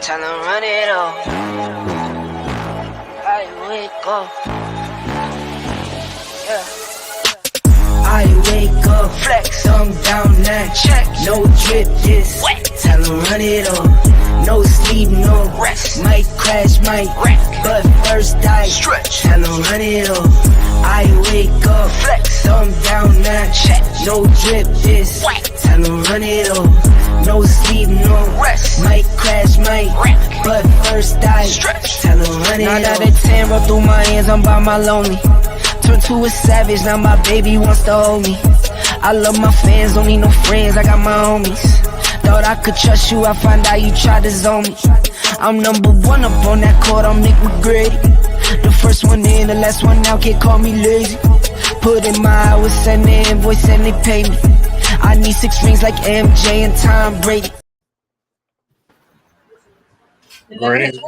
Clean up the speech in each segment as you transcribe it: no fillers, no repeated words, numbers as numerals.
Tell them run it up. I wake up. Yeah. I wake up, flex, thumb down now, check, no drip, this, wet. Tell them run it up, no sleep, no rest, might crash, might wreck, but first I stretch, tell them run it up. I wake up, flex, thumb down now, check, no drip, this, wet. Tell them run it up, no sleep, no rest, might crash, might wreck, but first I stretch, tell them run it up. 9 out of 10 roll through my hands, I'm by my lonely. Turned to a savage, now my baby wants to hold me. I love my fans, don't need no friends, I got my homies. Thought I could trust you, I find out you tried to zone me. I'm number one up on that court, I'm Nick McGrady. The first one in, the last one out, can't call me lazy. Put in my hours, send the invoice and they pay me. I need 6 rings like MJ and Tom Brady. Greetings.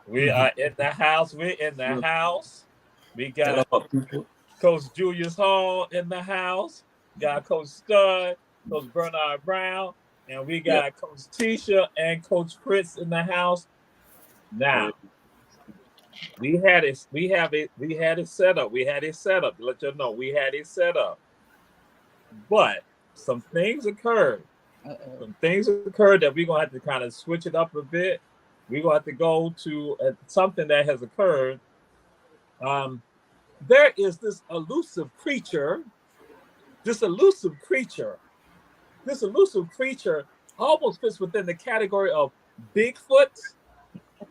We are in the house, We got Coach Julius Hall in the house. Got Coach Stud, Coach Bernard Brown, and we got Coach Tisha and Coach Fritz in the house. Now, we had it set up. To let you know, we had it set up. But some things occurred. Some things occurred that we're gonna have to kind of switch it up a bit. We're gonna have to go to something that has occurred. There is this elusive creature almost fits within the category of Bigfoot,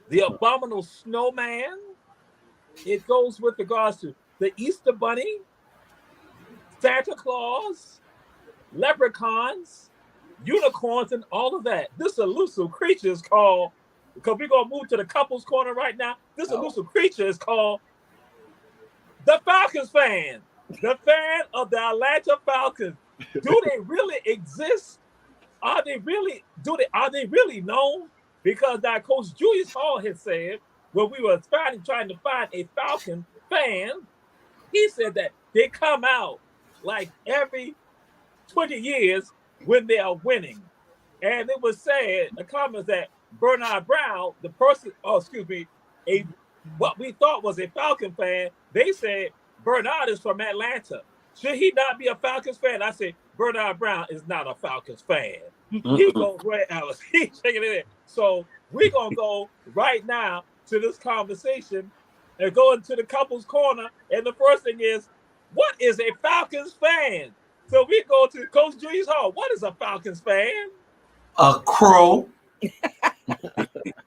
the abominable snowman. It goes with regards to the Easter Bunny, Santa Claus, leprechauns, unicorns, and all of that. This elusive creature is called, because we're going to move to the couples corner right now, this elusive creature is called the Falcons fan. The fan of the Atlanta Falcons. Do they really exist? Are they really known? Because that Coach Julius Hall had said when we were trying to find a Falcon fan, he said that they come out like every 20 years when they are winning. And it was said, the comments that Bernard Brown, what we thought was a Falcon fan, they said Bernard is from Atlanta. Should he not be a Falcons fan? I said Bernard Brown is not a Falcons fan. He goes where else? He's shaking it in. So we're gonna go right now to this conversation and go into the couples corner. And the first thing is, what is a Falcons fan? So we go to Coach Julius Hall. What is a Falcons fan? A crow.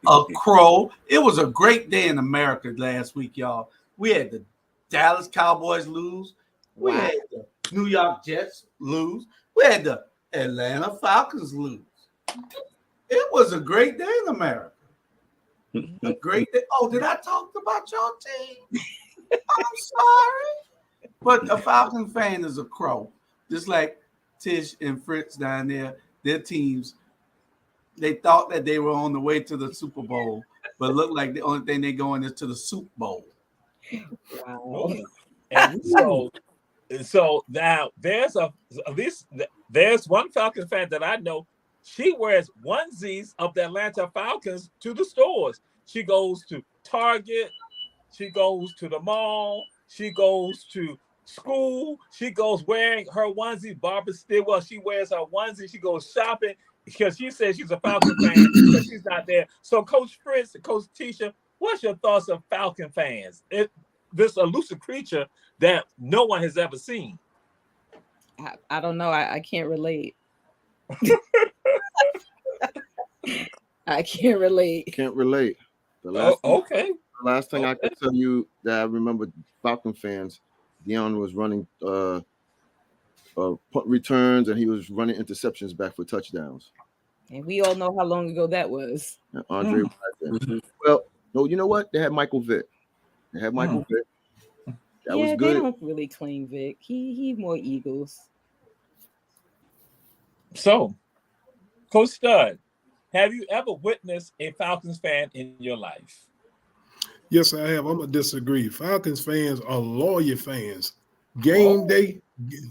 A crow. It was a great day in America last week, y'all. We had the Dallas Cowboys lose. We had the New York Jets lose. We had the Atlanta Falcons lose. It was a great day in America. A great day. Oh, did I talk about your team? I'm sorry. But a Falcon fan is a crow. Just like Tish and Fritz down there, their teams, they thought that they were on the way to the Super Bowl, but look like the only thing they're going is to the Super Bowl. Wow. And so now there's one Falcon fan that I know. She wears onesies of the Atlanta Falcons to the stores. She goes to Target. She goes to the mall. She goes to school. She goes wearing her onesie. Barbara Stilwell, she wears her onesie. She goes shopping because she says she's a Falcon fan because she's not there. So Coach Fritz and Coach Tisha, what's your thoughts of Falcon fans? This elusive creature that no one has ever seen. I don't know. I can't relate. I can't relate. Can't relate. Okay. The last thing I can tell you that I remember Falcon fans, Deion was running punt returns and he was running interceptions back for touchdowns. And we all know how long ago that was. And Andre Well, no, you know what? They had Michael Vick. That was good. They don't really claim Vic. He more Eagles. So, Coach Stud, have you ever witnessed a Falcons fan in your life? Yes, I have. I'm going to disagree. Falcons fans are loyal fans. Game day,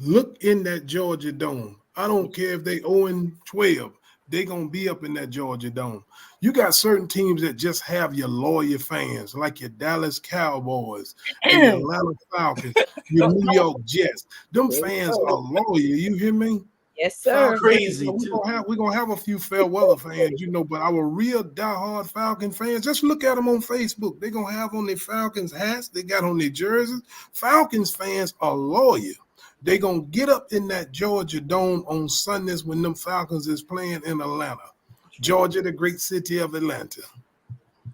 look in that Georgia Dome. I don't care if they 0-12. they're going to be up in that Georgia Dome. You got certain teams that just have your loyal fans, like your Dallas Cowboys and your Atlanta Falcons, your New York Jets. Them fans are loyal. You hear me? Yes, sir. Crazy We're too. gonna have a few fair weather fans, but our real diehard Falcon fans, just look at them on Facebook. They're gonna have on their Falcons hats, they got on their jerseys. Falcons fans are loyal. They're gonna get up in that Georgia Dome on Sundays when them Falcons is playing in Atlanta. Georgia, the great city of Atlanta.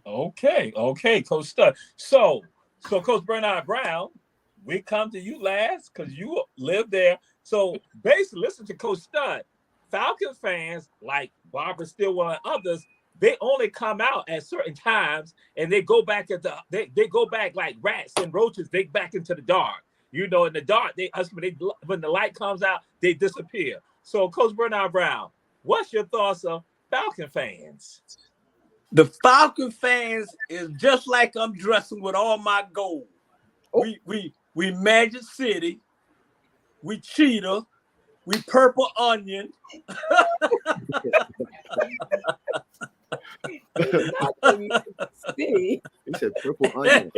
Okay, Coach Stud. So Coach Bernard Brown, we come to you last because you live there. So basically, listen to Coach Stud. Falcons fans like Barbara Stillwell and others, they only come out at certain times and they go back they go back like rats and roaches. They back into the dark. In the dark, when the light comes out, they disappear. So Coach Bernard Brown, what's your thoughts of Falcon fans? The Falcon fans is just like I'm dressing with all my gold. Oh. We Magic City, we Cheetah, we Purple Onion. He said Purple Onion.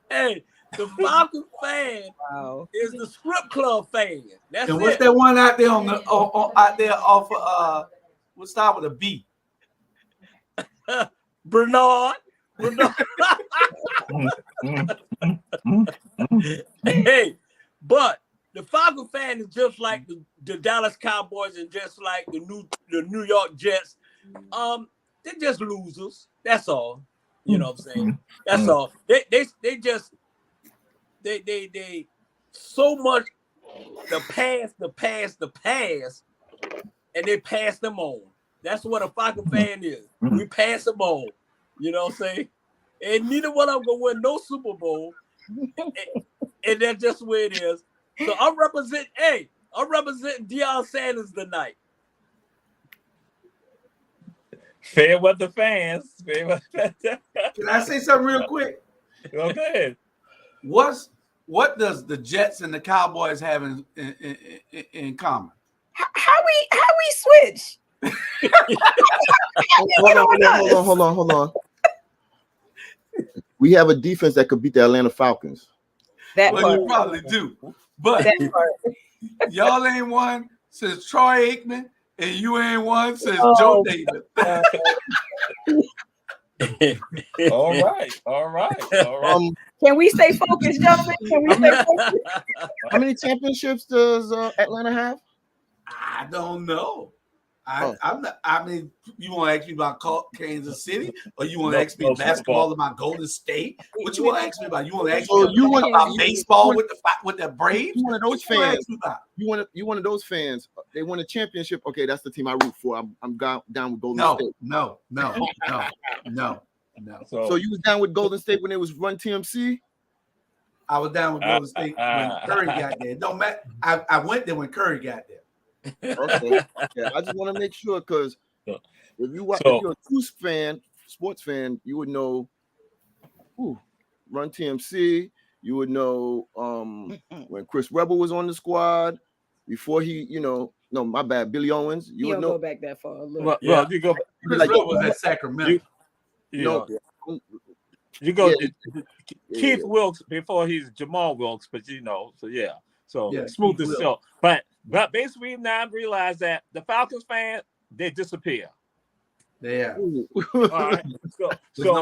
Hey, the Falcon fan is the Script Club fan. That's And what's it. that one out there out there off of what's start with a B? Bernard. Hey, but the Falcon fan is just like the Dallas Cowboys and just like the New York Jets. They're just losers. That's all. You know what I'm saying? That's all. They just so much the past, and they pass them on. That's what a Falcon fan is. We pass them on. You know what I'm saying? And neither one of them gonna win no Super Bowl. And that's just the way it is. So I'm representing Deion Sanders tonight. Fair weather fans. Can I say something real quick? Okay. What does the Jets and the Cowboys have in common? How we switch? Hold on. We have a defense that could beat the Atlanta Falcons. You probably do. But y'all ain't won since Troy Aikman, and you ain't won since Joe Davis. All right. Can we stay focused, gentlemen? Can we stay focused? How many championships does Atlanta have? I don't know. I'm not. I mean, you want to ask me about Kansas City, or you want to ask me basketball about Golden State? What you want to ask me about? You want to ask me about baseball with the Braves? You one of those fans. You one of those fans. They won a championship. Okay, that's the team I root for. I'm down with Golden State. No. So you was down with Golden State when it was Run TMC? I was down with Golden State when Curry got there. Don't matter. I went there when Curry got there. Okay. Yeah, I just want to make sure because if you're a true sports fan, you would know Run TMC. You would know when Chris Webber was on the squad before he, no, my bad, Billy Owens. You would know. Go back that far a little. Well, you go. Chris Webber was at Sacramento. You go Keith Wilkes before he's Jamal Wilkes, but smooth as silk. But basically now realize that the Falcons fan, they disappear. Yeah. All right. We'll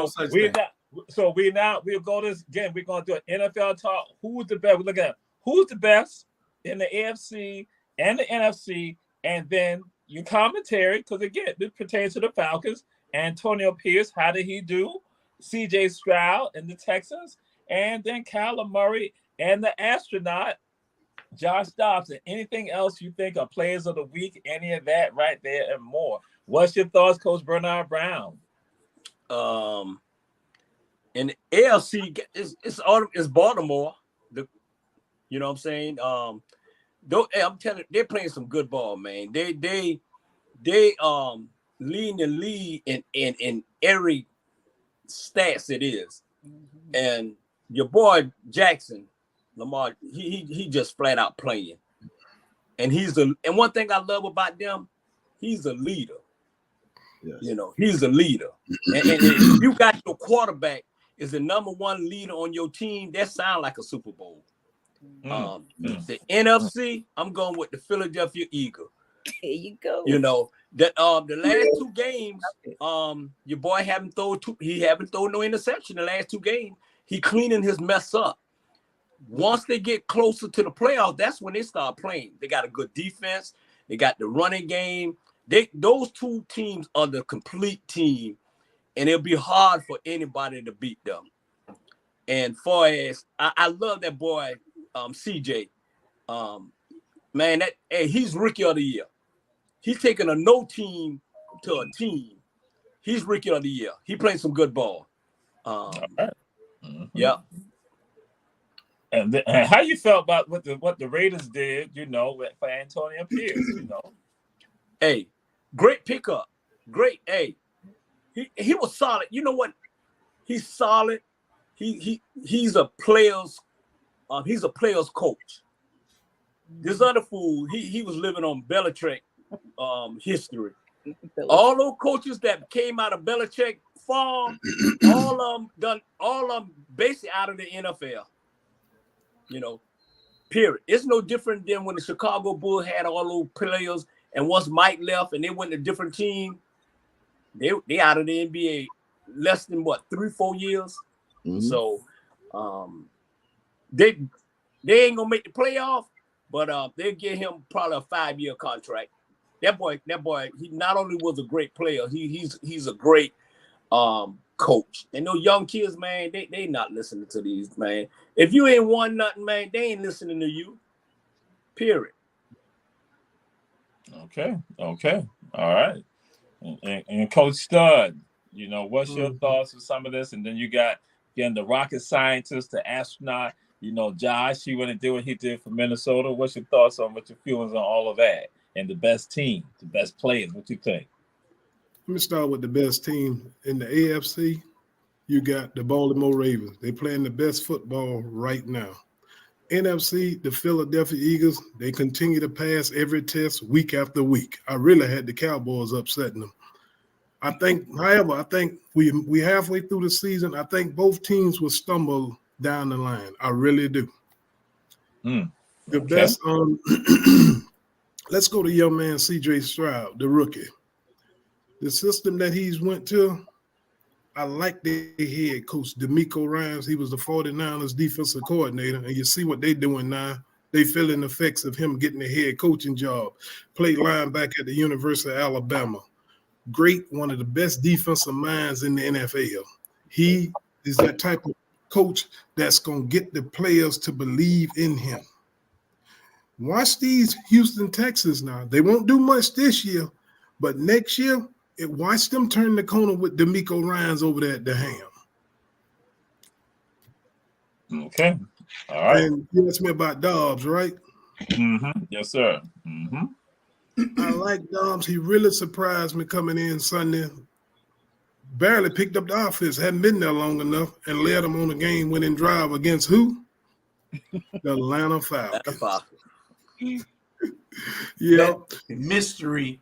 go this again. We're gonna do an NFL talk. Who's the best? We're looking at who's the best in the AFC and the NFC, and then your commentary, because again, this pertains to the Falcons. Antonio Pierce, how did he do? CJ Stroud and the Texans, and then Kyler Murray and the astronaut, Josh Dobson. Anything else you think are players of the week? Any of that right there and more. What's your thoughts, Coach Bernard Brown? In the AFC, it's Baltimore. You know what I'm saying? I'm telling you, they're playing some good ball, man. They leading the lead in every stats it is. And your boy Jackson, Lamar, he just flat out playing. And and one thing I love about them, he's a leader. Yes. You know, he's a leader. And if you got your quarterback is the number one leader on your team, that sounds like a Super Bowl. The NFC, I'm going with the Philadelphia Eagles. There you go. You know, that the last 2 games, your boy haven't thrown no interception the last 2 games. He cleaning his mess up. Once they get closer to the playoffs, that's when they start playing. They got a good defense. They got the running game. Those 2 teams are the complete team, and it'll be hard for anybody to beat them. And far as I love that boy, CJ. Man, he's rookie of the year. He's taking a no team to a team. He's rookie of the year. He playing some good ball. Yeah. And how you felt about what the Raiders did, you know, for Antonio Pierce, you know? Hey, great pickup. Great. Hey, he was solid. You know what? He's solid. He's a player's coach. This other fool, he was living on Belichick history. All those coaches that came out of Belichick farm, all of them basically out of the NFL. You know, period. It's no different than when the Chicago Bulls had all those players, and once Mike left and they went to a different team, they out of the NBA less than 3-4 years. Mm-hmm. So they ain't gonna make the playoff, but they'll give him probably a 5-year contract. That boy, he not only was a great player, he's a great coach. And those young kids, man, they not listening to these, man. If you ain't won nothing, man, they ain't listening to you. Period. Okay. All right. And Coach Stud, you know, what's your thoughts on some of this? And then you got, again, the rocket scientist, the astronaut, you know, Josh, he went and did what he did for Minnesota. What's your thoughts on what your feelings on all of that? And the best team, the best players, what you think? Let me start with the best team in the AFC. You got the Baltimore Ravens. They're playing the best football right now. NFC, the Philadelphia Eagles, they continue to pass every test week after week. I really had the Cowboys upsetting them. I think we halfway through the season, I think both teams will stumble down the line. I really do. The best, let's go to young man C.J. Stroud, the rookie. The system that he's went to, I like the head coach, DeMeco Ryans. He was the 49ers defensive coordinator, and you see what they're doing now. They feeling the effects of him getting the head coaching job. Played linebacker at the University of Alabama. Great, one of the best defensive minds in the NFL. He is that type of coach that's going to get the players to believe in him. Watch these Houston Texans now. They won't do much this year, but next year, watch them turn the corner with DeMeco Ryans over there at the Ham. Okay. All right. And you asked me about Dobbs, right? Mm-hmm. Yes, sir. Mm-hmm. I like Dobbs. He really surprised me coming in Sunday. Barely picked up the offense. Hadn't been there long enough and led them on a game-winning drive against who? The Atlanta Falcons. Yeah. Mystery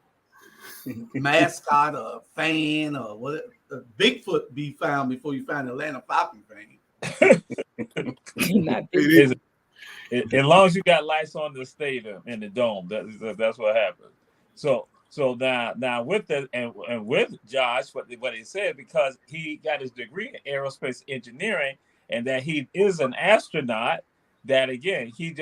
mascot or fan or what? Bigfoot be found before you find Atlanta Falcon fan. As long as you got lights on the stadium in the dome, that's what happened. So now with that and with Josh, what he said, because he got his degree in aerospace engineering and that he is an astronaut, that again he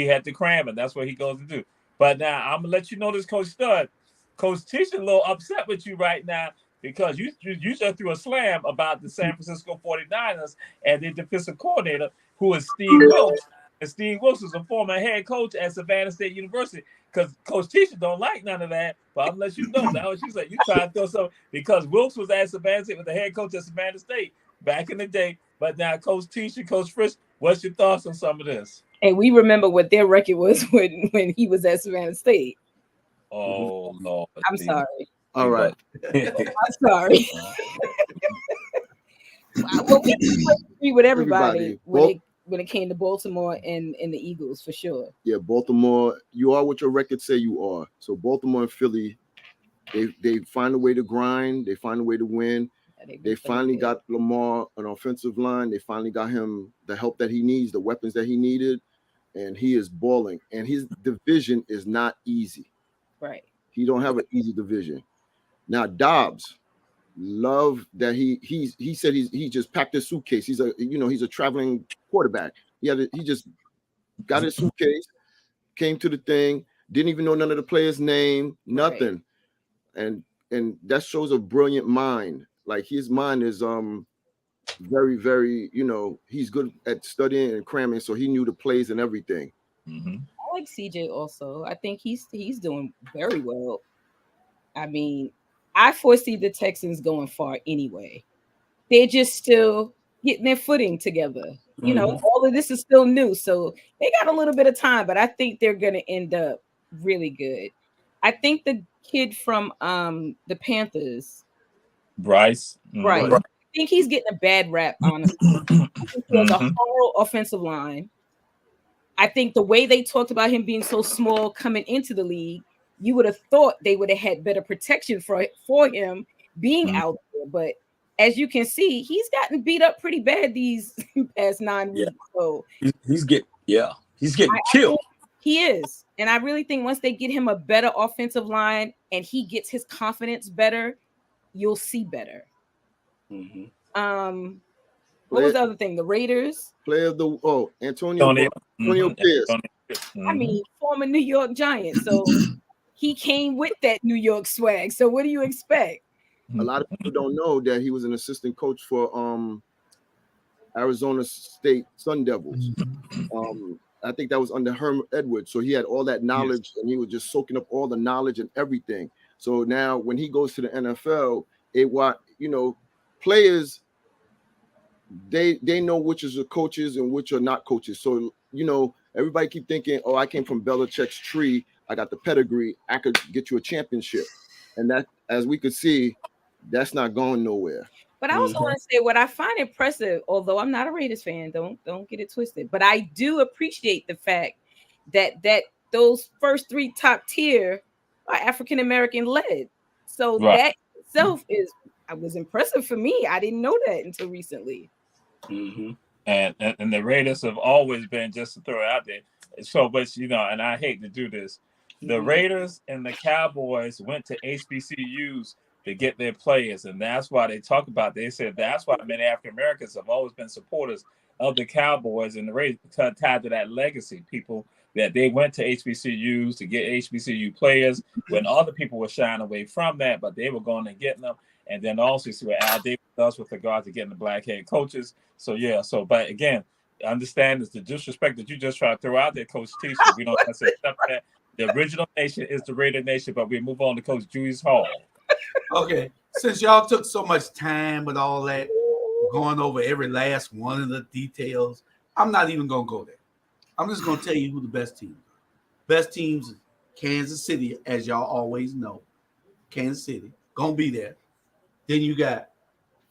had to cram it. That's what he goes to do. But now I'm gonna let you know this, Coach Stud. Coach Tisha a little upset with you right now because you just threw a slam about the San Francisco 49ers and their defensive coordinator, who is Steve Wilkes. And Steve Wilkes is a former head coach at Savannah State University. Because Coach Tisha don't like none of that, but I'm gonna let you know. Now she said you try to throw something because Wilkes was at Savannah State with the head coach at Savannah State back in the day. But now Coach Tisha, Coach Frisch, what's your thoughts on some of this? And we remember what their record was when he was at Savannah State. Oh Lord. I'm sorry. All right. I'm sorry. Well, we agree with everybody when it came to Baltimore and the Eagles, for sure. Yeah, Baltimore, you are what your records say you are. So Baltimore and Philly, They find a way to grind. They find a way to win. They finally got Lamar an offensive line. They finally got him the help that he needs, the weapons that he needed, and he is balling. And his division is not easy. Right. He don't have an easy division. Now Dobbs, love that he said he just packed his suitcase. He's a traveling quarterback. He just got his suitcase, came to the thing, didn't even know none of the players' name, nothing, and that shows a brilliant mind. Like his mind is very, very, he's good at studying and cramming, so he knew the plays and everything. I like CJ also. I think he's doing very well. I mean, I foresee the Texans going far anyway. They're just still getting their footing together. All of this is still new, so they got a little bit of time, but I think they're going to end up really good. I think the kid from the Panthers, Bryce. Right. I think he's getting a bad rap, honestly. He has a horrible offensive line. I think the way they talked about him being so small coming into the league, you would have thought they would have had better protection for him being out there. But as you can see, he's gotten beat up pretty bad these past 9 weeks. So he's getting killed. He is. And I really think once they get him a better offensive line and he gets his confidence better, you'll see better. What was the other thing? The Raiders. Player of the Antonio Pierce. I mean, former New York Giant. So he came with that New York swag. So what do you expect? A lot of people don't know that he was an assistant coach for Arizona State Sun Devils. I think that was under Herm Edwards. So he had all that knowledge, and he was just soaking up all the knowledge and everything. So now when he goes to the NFL, players, they know which is the coaches and which are not coaches. So, everybody keep thinking, oh, I came from Belichick's tree. I got the pedigree. I could get you a championship. And that, as we could see, that's not going nowhere. But I also want to say what I find impressive, although I'm not a Raiders fan, don't get it twisted, but I do appreciate the fact that those first 3 top tier are African American led. So that itself was impressive for me. I didn't know that until recently. And the Raiders have always been, just to throw it out there. So, but and I hate to do this, the Raiders and the Cowboys went to HBCUs to get their players, and that's why they talk about. They said that's why many African Americans have always been supporters of the Cowboys and the Raiders, tied to that legacy. People that they went to HBCUs to get HBCU players when other people were shying away from that, but they were going and getting them. And then also see what Al Davis does with regard to getting the black head coaches. So but again, understand is the disrespect that you just try to throw out there, Coach T. So we don't necessarily accept that. The original nation is the Raider Nation, but we move on to Coach Julius Hall. Okay, since y'all took so much time with all that, going over every last one of the details, I'm not even going to go there. I'm just going to tell you who the best teams are. Best teams, Kansas City, as y'all always know. Kansas City, going to be there. Then you got,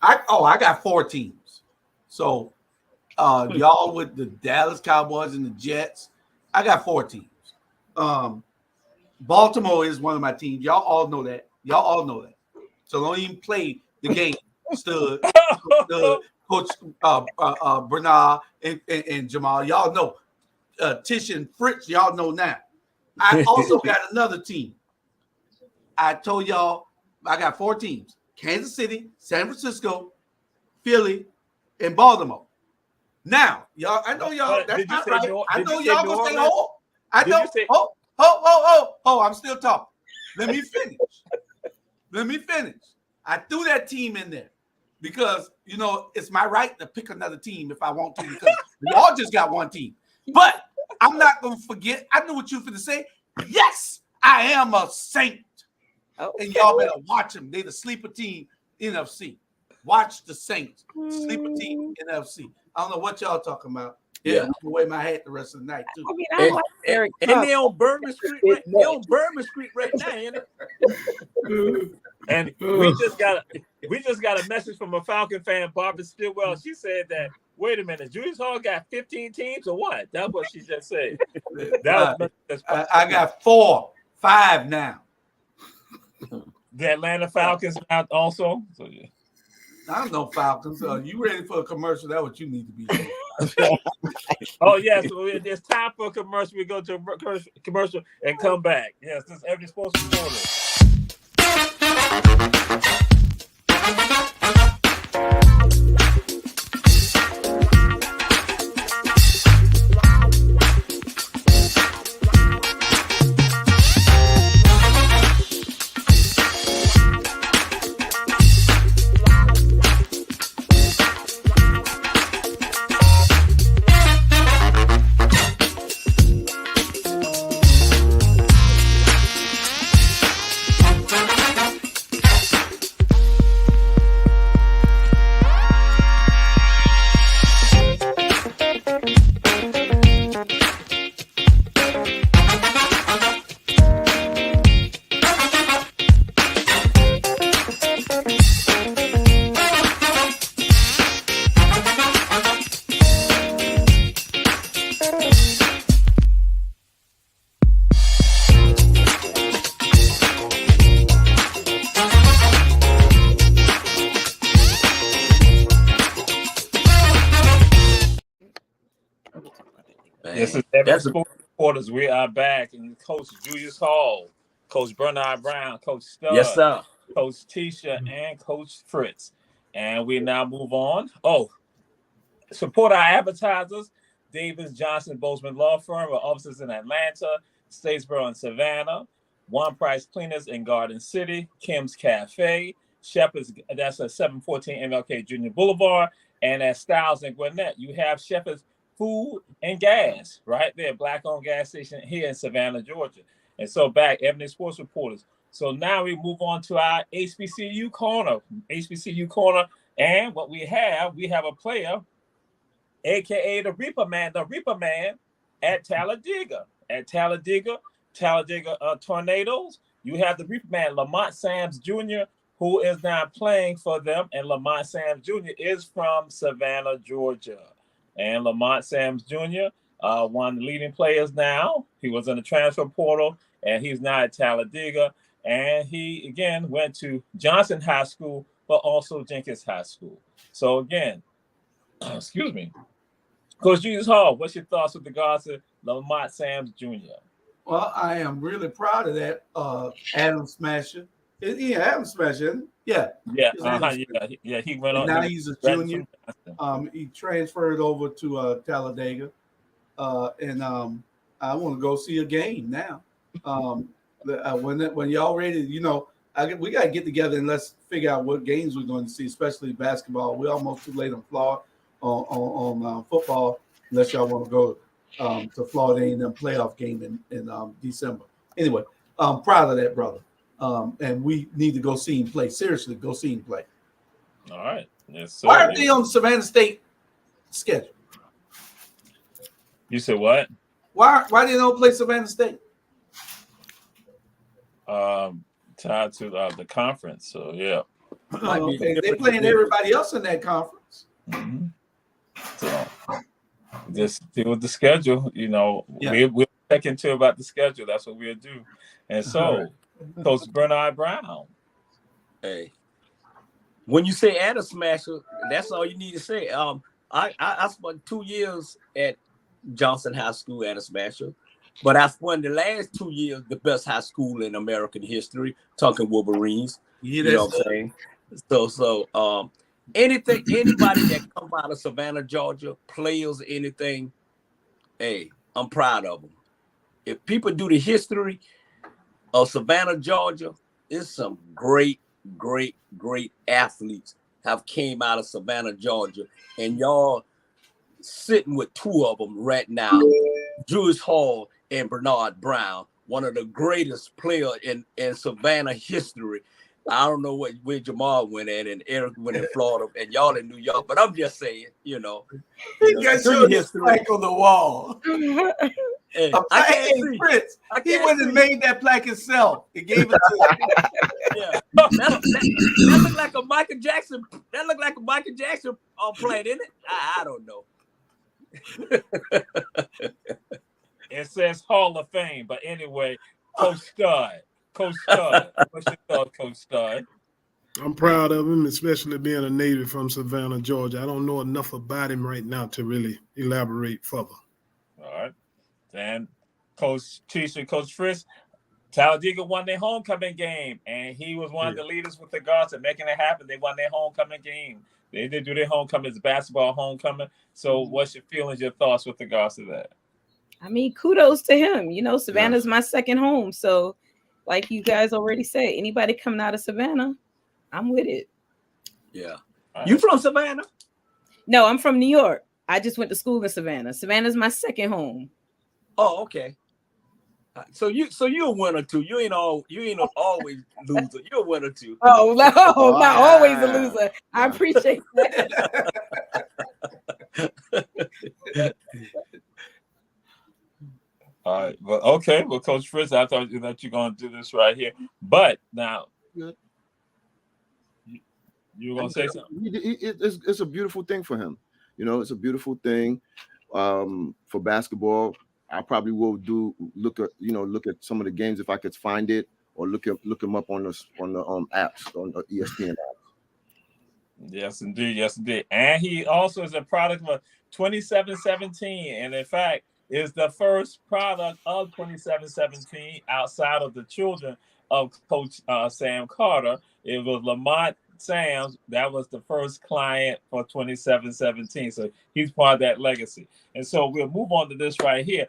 I got 4 teams. So y'all with the Dallas Cowboys and the Jets, I got 4 teams. Baltimore is one of my teams. Y'all all know that. So don't even play the game. Stud, Coach Bernard and Jamal. Y'all know. Tish and Fritz, y'all know now. I also got another team. I told y'all I got 4 teams. Kansas City, San Francisco, Philly, and Baltimore. Now, y'all, I know y'all. That's not right. I know y'all gonna say, "Oh, I know." Oh, I'm still talking. Let me finish. I threw that team in there because it's my right to pick another team if I want to because y'all just got 1 team. But I'm not gonna forget. I know what you're finna say. Yes, I am a Saint. Okay. And y'all better watch them. They the sleeper team, NFC. Watch the Saints. Sleeper team, NFC. I don't know what y'all talking about. Yeah, I'm gonna wear my hat the rest of the night too. I mean, I like Eric. And they on Bourbon Street right now, ain't it? And we just got a message from a Falcon fan, Barbara Stillwell. She said that. Wait a minute, Julius Hall got 15 teams or what? That's what she just said. I got 5 now. The Atlanta Falcons out also. So yeah. I'm no Falcons. You ready for a commercial? That's what you need to be doing. Oh yes, it's time for a commercial. We go to a commercial and come back. Yes, this is Ebony Sports Reporter. This is Ebony Sports Reporters. We are back, and Coach Julius Hall, Coach Bernard Brown, Coach Stud, Yes, sir. Coach Tisha, and Coach Fritz. And we now move on. Oh, support our advertisers. Davis Johnson Bozeman Law Firm with offices in Atlanta, Statesboro, and Savannah. One Price Cleaners in Garden City, Kim's Cafe, Shepherd's, that's at 714 MLK Junior Boulevard, and at Styles and Gwinnett. You have Shepherd's Food and Gas right there, black-owned gas station here in Savannah, Georgia. And so back, Ebony Sports Reporters. So now we move on to our HBCU corner. And what we have a player, a.k.a. the Reaper Man at Talladega. Talladega Tornadoes. You have the Reaper Man, Lamont Sams Jr., who is now playing for them. And Lamont Sams Jr. is from Savannah, Georgia. And Lamont Sams Jr., one of the leading players now. He was in the transfer portal, and he's now at Talladega. And he, again, went to Johnson High School, but also Jenkins High School. So, again, excuse me. Coach Julius Hall, what's your thoughts with regards to Lamont Sams Jr.? Well, I am really proud of that. Adam Smasher. Yeah, Adam Smasher. Yeah. Yeah. He went on. Now he's a junior. He transferred over to Talladega. And I want to go see a game now. When y'all ready, we got to get together and let's figure out what games we're going to see, especially basketball. We're almost too late on Florida. On football, unless y'all want to go to Florida A&M playoff game in December. Anyway, I'm proud of that, brother. And we need to go see him play. Seriously, go see him play. All right. Yes, sir. Why are they on the Savannah State schedule? You said what? Why they don't play Savannah State? Tied to the conference. So, yeah. Okay. They're playing everybody else in that conference. Mm-hmm. So just deal with the schedule, we'll check into about the schedule. That's what we'll do. And so, Coach Bernard Brown. Hey, when you say Adam Smasher, that's all you need to say. I spent 2 years at Johnson High School, Adam Smasher, but I spent the last 2 years the best high school in American history, talking Wolverines. You know what I'm saying? So anybody that come out of Savannah, Georgia, players, anything, hey, I'm proud of them. If people do the history of Savannah, Georgia, there's some great athletes have came out of Savannah, Georgia, and y'all sitting with two of them right now, Julius Hall and Bernard Brown, one of the greatest players in Savannah history. I don't know where Jamal went at, and Eric went in Florida, and y'all in New York. But I'm just saying, He got his plaque on the wall. Hey, Fritz, he went and made that plaque himself. He gave it to him. Yeah, that looked like a Michael Jackson. That looked like a Michael Jackson plate, didn't it? I don't know. It says Hall of Fame, but anyway, Coach Stud. Coach Stud. What's your thought, Coach Stud? I'm proud of him, especially being a native from Savannah, Georgia. I don't know enough about him right now to really elaborate further. All right. And Coach Tisha, Coach Frisk, Talladega won their homecoming game, and he was one of the leaders with the guards and making it happen. They won their homecoming game. They did do their homecoming. It's basketball homecoming. So what's your feelings, your thoughts with regards to that? I mean, kudos to him. You know, Savannah's my second home. So, like you guys already said, anybody coming out of Savannah, I'm with it. Yeah. You from Savannah? No, I'm from New York. I just went to school in Savannah. Savannah's my second home. Oh, okay. So you're a winner too. You ain't always loser. You're a winner too. Oh no, not always a loser. I appreciate that. All right. Well, okay. Well, Coach Fritz, I thought that you're going to do this right here. But now, you were going to say something? It's a beautiful thing for him. You know, it's a beautiful thing for basketball. I probably will look at some of the games if I could find it, or look him up on the apps, on the ESPN apps. Yes, indeed. Yes, indeed. And he also is a product of 2717, and in fact, is the first product of 2717 outside of the children of Coach Sam Carter. It was Lamont Sams. That was the first client for 2717. So he's part of that legacy. And so we'll move on to this right here.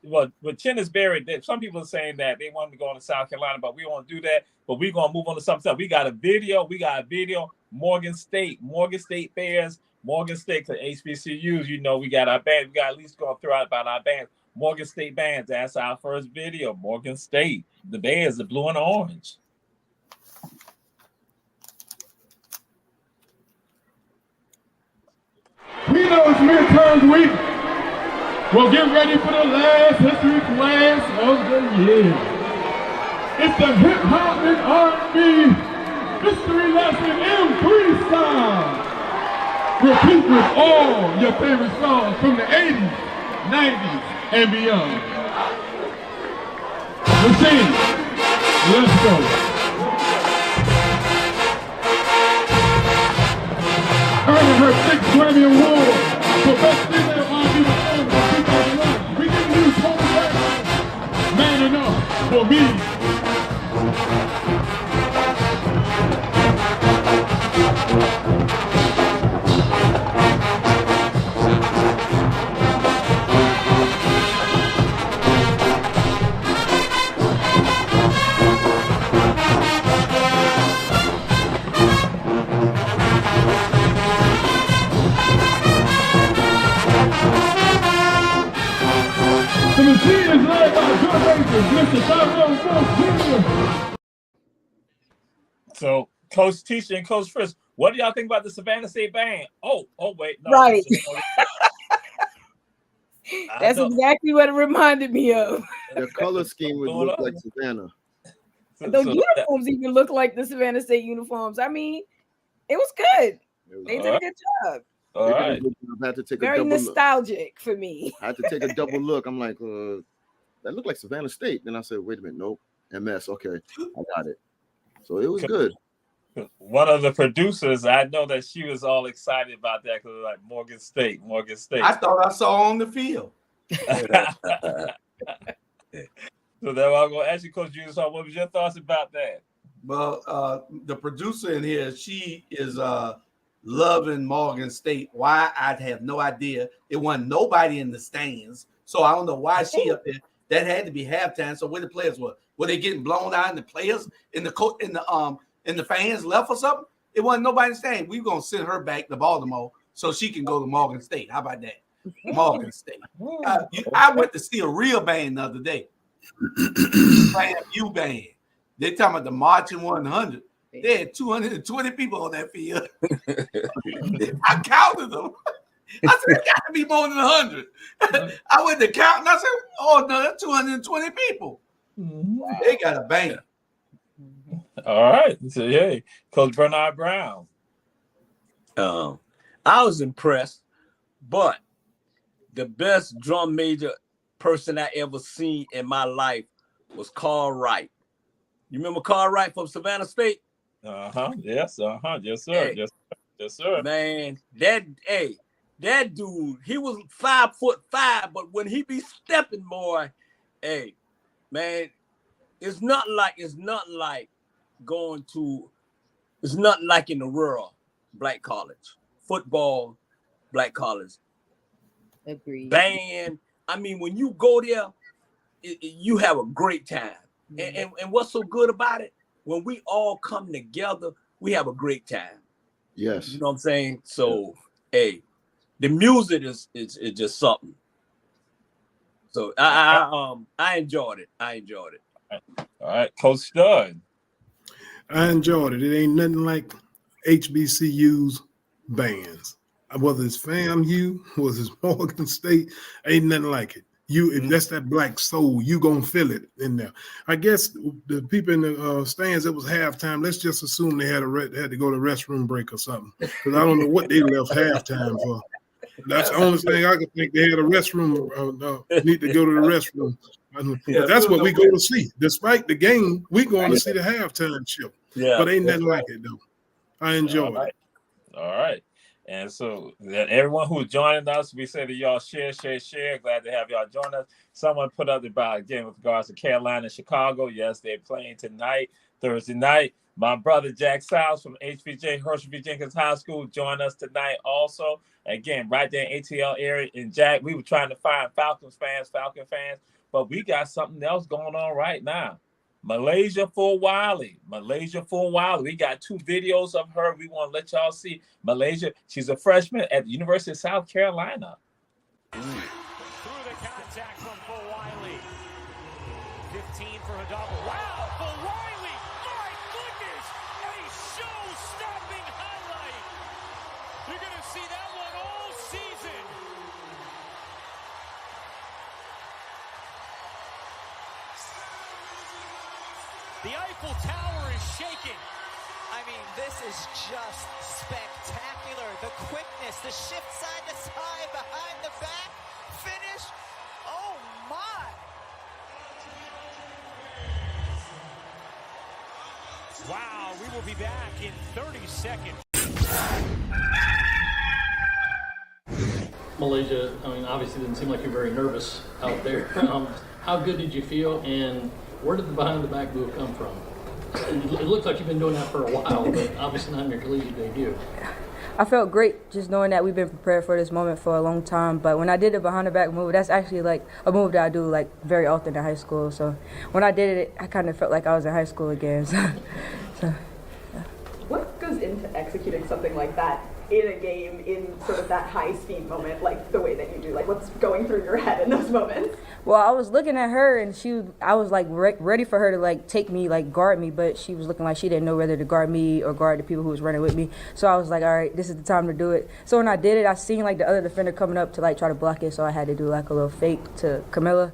Well, with Chennis Berry, some people are saying that they want to go to South Carolina, but we won't do that. But we're going to move on to something else. We got a video. Morgan State Bears. Morgan State to HBCUs. You know, we got our band. We got at least go through about our band. Morgan State bands. That's our first video. Morgan State. The Bears, the blue and orange. We know it's midterm week. Well, get ready for the last history class of the year. It's the hip hop and R&B history lesson in freestyle. Repeat with all your favorite songs from the 80s, 90s, and beyond. Machine, let's go. Earning her 6th Grammy Award for Best Female R&B Performance in 2011. We can use home record. Man enough for me. The machine is led by drum major, Mr. Tyrell Brooks Jr. So, Coach Tisha and Coach Fritz, what do y'all think about the Savannah State Band? Oh, wait. No, right. That's exactly what it reminded me of. The color scheme would look like Savannah. The uniforms even look like the Savannah State uniforms. I mean, it was good. They did a good job. All right. I had to take very a double nostalgic for me. I had to take a double look. I'm like, that looked like Savannah State. Then I said, wait a minute, nope, MS. Okay, I got it. So it was good. One of the producers, I know that she was all excited about that because like Morgan State. I thought I saw on the field. So that's why I'm going to ask you, Coach Junior, what was your thoughts about that? Well, the producer in here, she is loving Morgan State. Why? I have no idea. It wasn't nobody in the stands, so I don't know why she up there. That had to be halftime. So where the players were they getting blown out? And the players in the fans left or something? It wasn't nobody in the stand. We're gonna send her back to Baltimore so she can go to Morgan State. How about that? Morgan State. I went to see a real band the other day. Band. They talking about the Marching 100. They had 220 people on that field. I counted them. I said, it got to be more than 100. I went to count and I said, oh, no, that's 220 people. Wow. They got a band. All right. So, yay. Coach Bernard Brown. I was impressed, but the best drum major person I ever seen in my life was Carl Wright. You remember Cartwright from Savannah State? Yes. Yes, sir. Hey, Yes, sir. Man, that dude, he was 5'5", but when he be stepping, boy, hey, man, it's not like going to, it's not like in the rural black college football, black college. Agreed. Band. I mean, when you go there, you have a great time. And what's so good about it? When we all come together, we have a great time. Yes. You know what I'm saying? So, hey, the music is just something. So I enjoyed it. All right, Coach Stud. I enjoyed it. It ain't nothing like HBCU's bands. Whether it's FAMU, whether it's Morgan State, ain't nothing like it. If that's that black soul, you gonna feel it in there. I guess the people in the stands, it was halftime. Let's just assume they had to go to restroom break or something, because I don't know what they left halftime for. That's the only thing I could think. They had a restroom. Need to go to the restroom. But that's what we go to see. Despite the game, we going to see the halftime show. Yeah, but ain't nothing like it though. I enjoy it. All right. And so everyone who's joining us, we say to y'all, share. Glad to have y'all join us. Someone put up about, again, with regards to Carolina and Chicago. Yes, they're playing tonight, Thursday night. My brother Jack South from HVJ, Herschel V. Jenkins High School, join us tonight also. Again, right there in ATL area. And Jack, we were trying to find Falcon fans, but we got something else going on right now. Malaysia for Wiley. We got 2 videos of her. We want to let y'all see Malaysia. She's a freshman at the University of South Carolina. Through the contact from for Wiley. 15 for a double. Wow, for Wiley. My goodness. A show-stopping highlight. You're going to see that one all season. The Eiffel Tower is shaking. I mean, this is just spectacular. The quickness, the shift side to side, behind the back, finish. Oh, my. Wow, we will be back in 30 seconds. Malaysia, I mean, obviously didn't seem like you're very nervous out there. How good did you feel, and where did the behind-the-back move come from? It looks like you've been doing that for a while, but obviously not in your collegiate debut. I felt great just knowing that we've been prepared for this moment for a long time. But when I did the behind-the-back move, that's actually like a move that I do like very often in high school. So when I did it, I kind of felt like I was in high school again. So yeah. What goes into executing something like that in a game in sort of that high-speed moment, like the way that you do? Like, what's going through your head in those moments? Well, I was looking at her, and I was like ready for her to like take me, like guard me, but she was looking like she didn't know whether to guard me or guard the people who was running with me. So I was like, all right, this is the time to do it. So when I did it, I seen like the other defender coming up to like try to block it, so I had to do like a little fake to Camilla.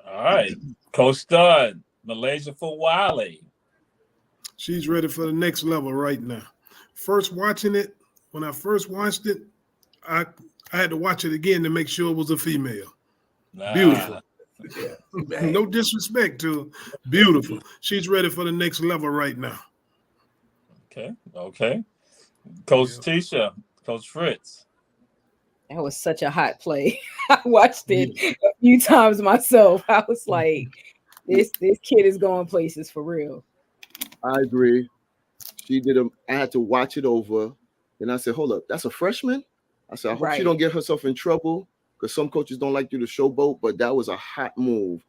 All right, Coach Stud, Malaysia for Wiley. She's ready for the next level right now. First watching it, when I first watched it, I had to watch it again to make sure it was a female. Beautiful. No disrespect to her. Beautiful. She's ready for the next level right now. Okay. Coach Tisha, Coach Fritz. That was such a hot play. I watched it a few times myself. I was like, this kid is going places for real. I agree. She did I had to watch it over, and I said, "Hold up, that's a freshman." I said, "I hope she don't get herself in trouble, because some coaches don't like you to showboat." But that was a hot move,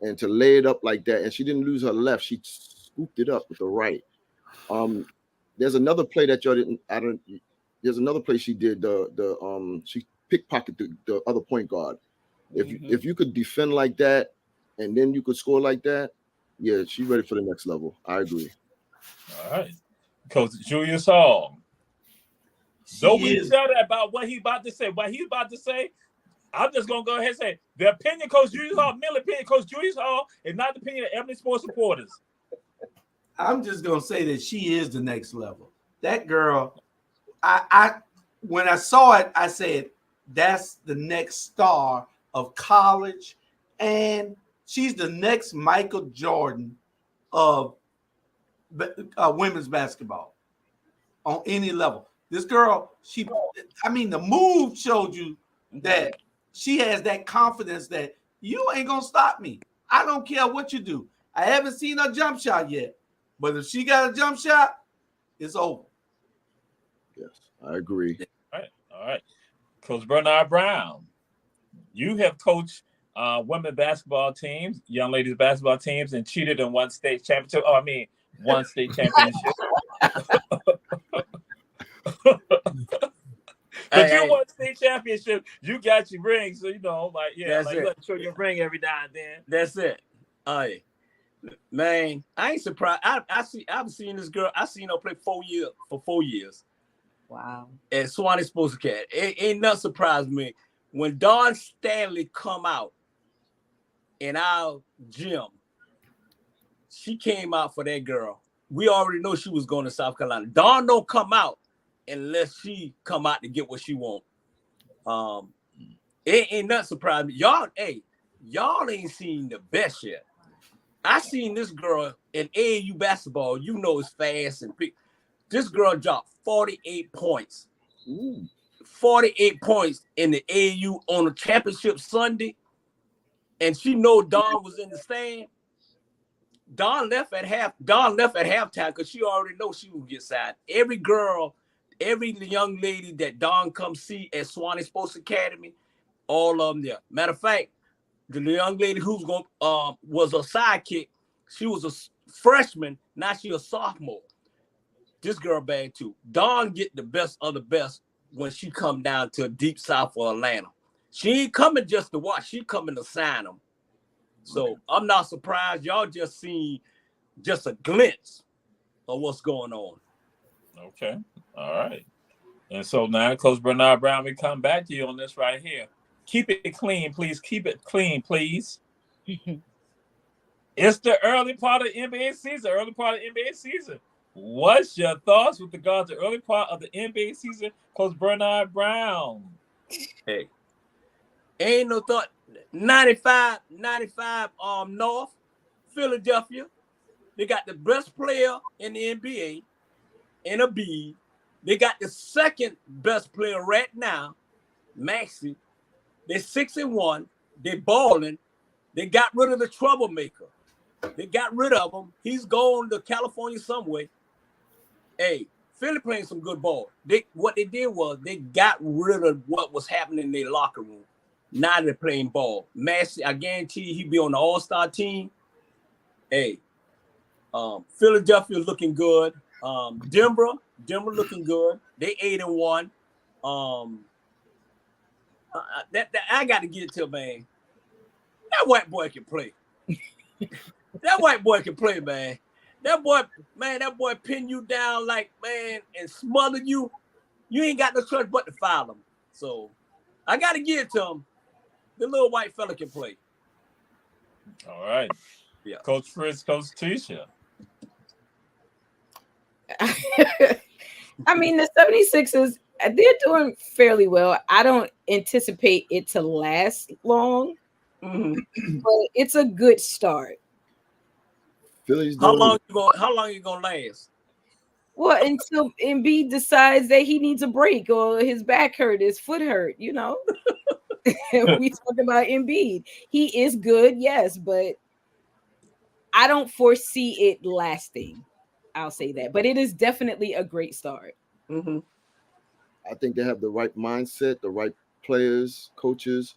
and to lay it up like that, and she didn't lose her left; she scooped it up with the right. There's another play that y'all didn't. There's another play she did. She pickpocketed the other point guard. If you could defend like that, and then you could score like that, yeah, she's ready for the next level. I agree. All right. Coach Julius Hall. Don't we tell that about what he's about to say? I'm just going to go ahead and say the opinion Coach Julius Hall, Miller opinion Coach Julius Hall is not the opinion of Ebony Sports supporters. I'm just going to say that she is the next level. That girl, I when I saw it, I said, that's the next star of college and She's the next Michael Jordan of women's basketball on any level. This girl, the move showed you that she has that confidence that you ain't gonna stop me. I don't care what you do. I haven't seen her jump shot yet, but if she got a jump shot, it's over. Yes, I agree. All right. Coach Bernard Brown, you have coached women basketball teams, young ladies basketball teams, and cheated in one state championship. One state championship. But you won state championship. You got your ring, so you know, you got to show your ring every now and then. That's it. Man, I ain't surprised. I've seen this girl. I seen her play 4 years. Wow. At Swanee Sports Academy. It ain't nothing surprised me. When Dawn Stanley come out in our gym, she came out for that girl. We already know she was going to South Carolina. Dawn don't come out unless she come out to get what she want. It ain't nothing surprised me. Y'all ain't seen the best yet. I seen this girl in AAU basketball. You know it's fast and big. This girl dropped 48 points. Ooh. 48 points in the AAU on a championship Sunday. And she know Dawn was in the stand. Dawn left at halftime because she already know she would get signed. Every young lady that Dawn come see at Swanee Sports Academy, all of them there. Matter of fact, the young lady who's was a sidekick, she was a freshman, now she a sophomore. This girl bad too. Dawn get the best of the best when she come down to deep south of Atlanta. She ain't coming just to watch. She coming to sign them. So I'm not surprised. Y'all just seen just a glimpse of what's going on. Okay. All right. And so now, Coach Bernard Brown, we come back to you on this right here. Keep it clean, please. Keep it clean, please. It's the early part of NBA season. What's your thoughts with regards to the early part of the NBA season, Coach Bernard Brown? Hey, ain't no thought. 95 North, Philadelphia. They got the best player in the NBA, in a B. They got the second best player right now, Maxey. They're 6-1. They're balling. They got rid of the troublemaker. They got rid of him. He's going to California somewhere. Hey, Philly playing some good ball. What they did was they got rid of what was happening in their locker room. Now they're playing ball. Maxey, I guarantee you he'll be on the All-Star team. Hey, Philadelphia looking good. Denver looking good. They 8-1. I got to get it to man. That white boy can play. That white boy can play, man. That boy pin you down like, man, and smother you. You ain't got no choice but to foul him. So I got to give it to him. The little white fella can play. All right. Yeah. Coach Fritz, Coach Tisha. I mean, the 76ers, they're doing fairly well. I don't anticipate it to last long, but it's a good start. How long you gonna last? Well, until Embiid decides that he needs a break or his back hurt, his foot hurt, you know. We talk about Embiid. He is good, yes, but I don't foresee it lasting. I'll say that. But it is definitely a great start. I think they have the right mindset, the right players, coaches.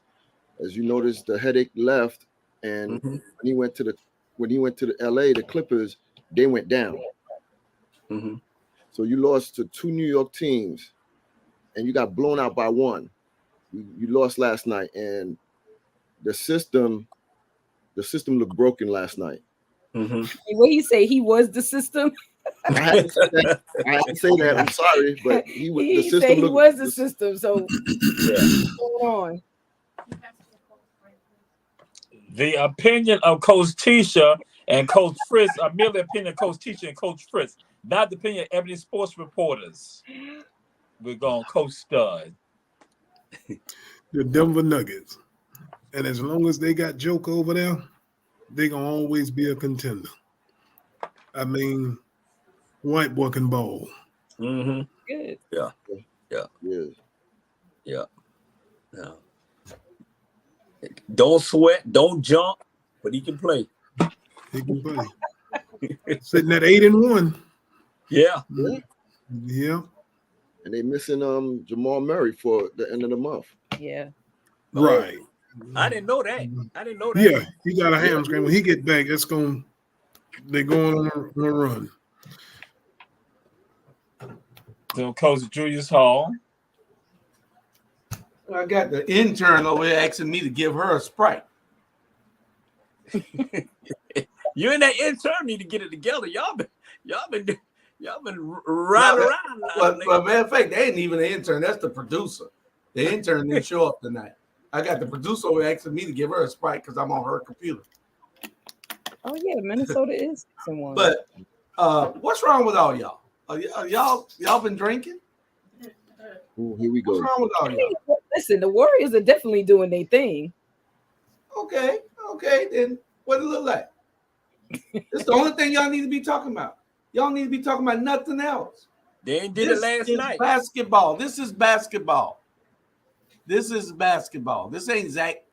As you notice, the headache left, and when he went to the LA, the Clippers, they went down. So you lost to 2 New York teams, and you got blown out by one. You lost last night, and the system looked broken last night. What he say? He was the system. I had to say that. I'm sorry, but he was the system. So what's going on? The opinion of Coach Tisha and Coach Fritz are merely opinion of Coach Tisha and Coach Fritz, not the opinion of Ebony sports reporters. We're going Coach Stud. The Denver Nuggets. And as long as they got Joker over there, they're going to always be a contender. I mean, white boy can bowl. Mm-hmm. Good. Yeah. Don't sweat, don't jump, but he can play. He can play. Sitting at 8-1. Yeah. Yeah. And they missing Jamal Murray for the end of the month. Yeah. Right. I didn't know that. Yeah, he got a hamstring. When he get back, they're going on a run. So Coach Julius Hall. I got the intern over there asking me to give her a Sprite. You and that intern need to get it together. Y'all been riding around. But matter of fact, they ain't even an intern. That's the producer. The intern didn't show up tonight. I got the producer over there asking me to give her a Sprite because I'm on her computer. Oh yeah, Minnesota is someone. But what's wrong with all y'all? Y'all been drinking? Ooh, here we go. What's wrong with all y'all? Listen, the Warriors are definitely doing their thing. Okay, then what it look like? It's the only thing y'all need to be talking about. Y'all need to be talking about nothing else. They ain't did it last night. Basketball. This is basketball. This ain't Zach,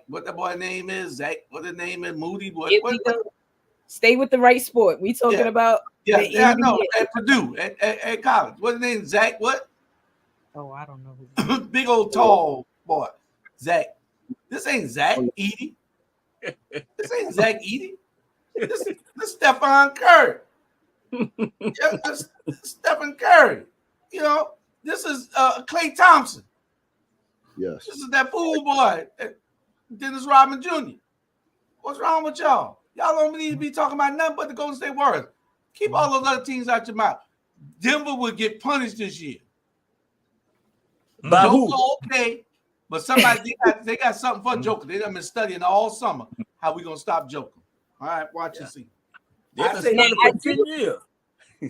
what the boy name is? Zach, what the name is? Moody. What? Stay with the right sport. We talking about I know. At Purdue, at college. What's the name? Zach what? Oh, I don't know. Big old tall boy. Zach. This ain't Zach Edey. This ain't Zach Edey. This Stephon Curry. This Stephen Curry. You know, this is Klay Thompson. Yes. This is that fool boy, Dennis Rodman Jr. What's wrong with y'all? Y'all don't need to be talking about nothing but the Golden State Warriors. Keep all those other teams out your mouth. Denver would get punished this year. By who? Joker, okay, but somebody they got something for Joker. They done been studying all summer how we gonna stop Joker. All right, watch and see.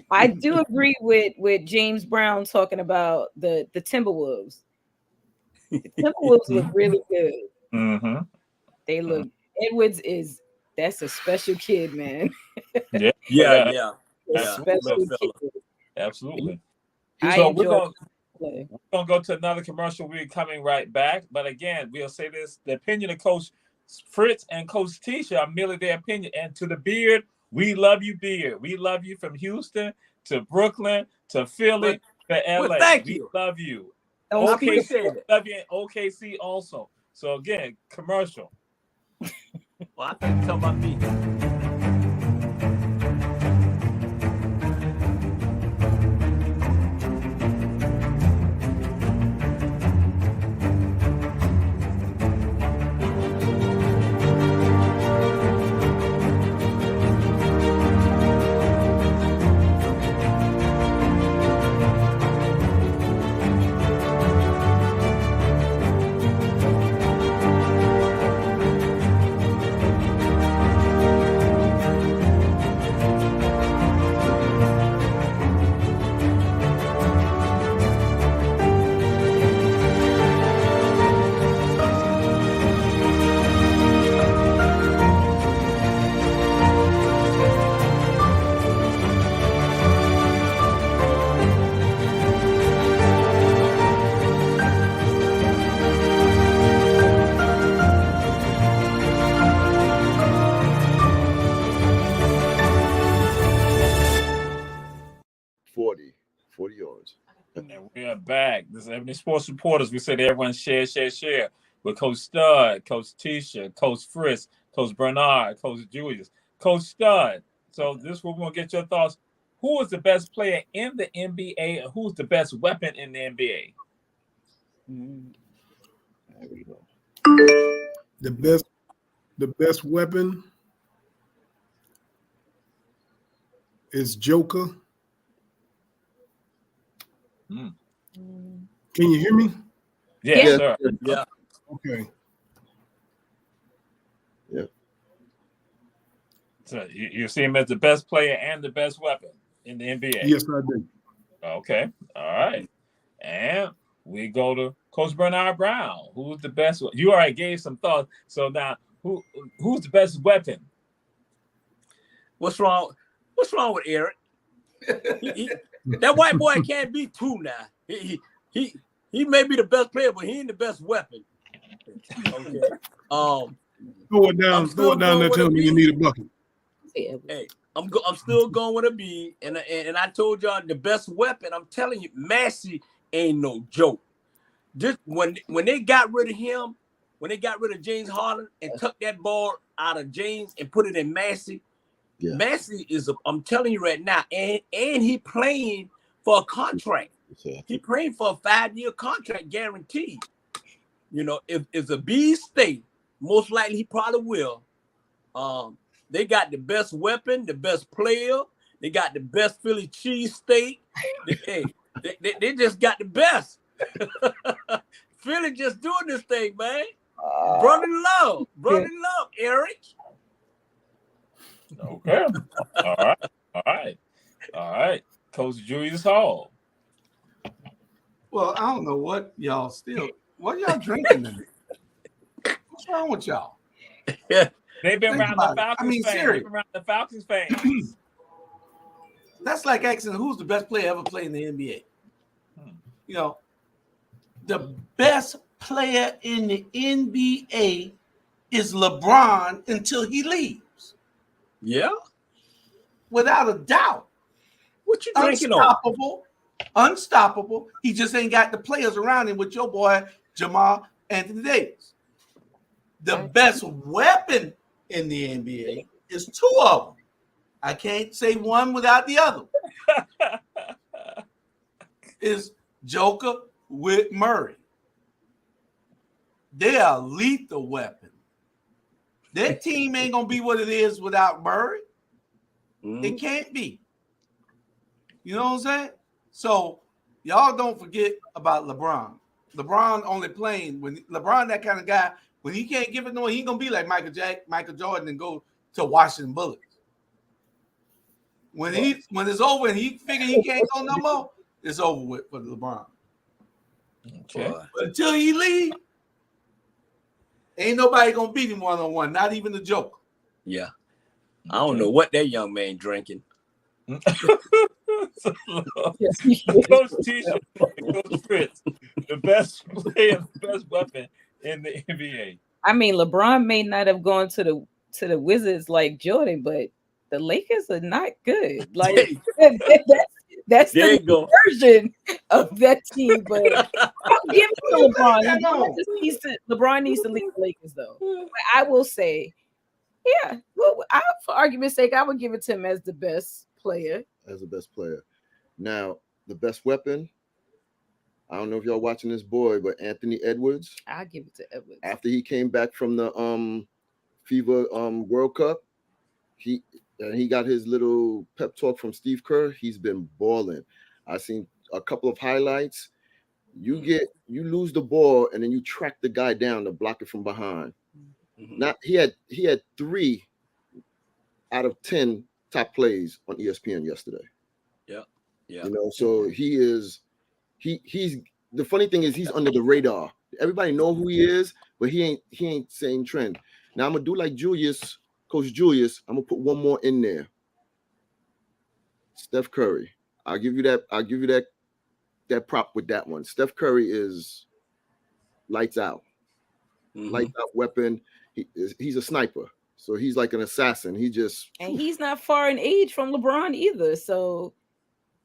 I do agree with James Brown talking about the Timberwolves. The Timberwolves look really good. Mm-hmm. They look. Edwards that's a special kid, man. Yeah. Special kid. Absolutely. I So enjoy. we're gonna go to another commercial. We're coming right back. But again, we'll say this: the opinion of Coach Fritz and Coach Tisha are merely their opinion. And to the Beard, we love you, Beard. We love you from Houston to Brooklyn to Philly to LA. Well, thank we you. Love you. I appreciate it. Love you in OKC also. So again, commercial. Well, I think tell about me. And we are back. This is Ebony Sports Reporters. We said everyone share with Coach Stud, Coach Tisha, Coach Fritz, Coach Bernard, Coach Julius, Coach Stud. So this is where we're going to get your thoughts. Who is the best player in the NBA and who's the best weapon in the NBA? There we go. The best weapon is Joker. Can you hear me? Yes, sir. Yeah. Okay. Yeah. So you see him as the best player and the best weapon in the NBA? Yes, I do. Okay. All right. And we go to Coach Bernard Brown. Who's the best? You already gave some thoughts. So now, Who's the best weapon? What's wrong? What's wrong with Eric? That white boy can't be two now. He may be the best player, but he ain't the best weapon. Okay. Throw it down there. Tell me you need a bucket. Hey, I'm still going with a B, and I told y'all the best weapon. I'm telling you, Massey ain't no joke. Just when they got rid of him, when they got rid of James Harden and took that ball out of James and put it in Massey, Massey is I'm telling you right now, and he playing for a contract. He playing for a 5-year contract guaranteed. You know, if the Bees stay, most likely he probably will. They got the best weapon, the best player. They got the best Philly cheesesteak. They just got the best. Philly just doing this thing, man. Brother love, Eric. Okay. All right. Coach Julius Hall. Well, I don't know what y'all drinking in it? What's wrong with y'all? They've been around the Falcons fans. They've been around the Falcons fans. That's like asking who's the best player ever played in the NBA. You know, the best player in the NBA is LeBron until he leaves. Yeah. Without a doubt. What you drinking on? Unstoppable. He just ain't got the players around him with your boy, Jamal Anthony Davis. The best weapon in the NBA is two of them. I can't say one without the other. Is Joker with Murray. They are lethal weapon. Their team ain't going to be what it is without Murray. It can't be. You know what I'm saying? So y'all don't forget about LeBron. LeBron only playing when LeBron, that kind of guy, when he can't give it no one, he ain't going to be like Michael Jordan and go to Washington Bullets. When it's over and he figure he can't go no more, it's over with for LeBron. Okay. But until he leave, ain't nobody gonna beat him one-on-one, not even the Joker. Yeah. I don't know what that young man drinking. Coach Tisha and Coach Fritz, the best player, the best weapon in the NBA. I mean, LeBron may not have gone to the Wizards like Jordan, but the Lakers are not good. Like that's the version of that team. But I'll give it to LeBron. LeBron needs to lead the Lakers, though. But I will say, yeah. Well, for argument's sake, I would give it to him as the best player. As the best player. Now, the best weapon. I don't know if y'all watching this boy, but Anthony Edwards. I'll give it to Edwards. After he came back from the FIBA World Cup, he got his little pep talk from Steve Kerr. He's been balling. I seen a couple of highlights. You lose the ball and then you track the guy down to block it from behind. Not he had 3 out of 10 top plays on ESPN yesterday. Yeah. You know, so he's the funny thing is he's under the radar. Everybody know who he is, but he ain't saying trend. Now I'm gonna do like Coach Julius. I'm gonna put one more in there. Steph Curry. I'll give you that prop with that one. Steph Curry is lights out. Lights out weapon. He's a sniper. So he's like an assassin. And he's not far in age from LeBron either. So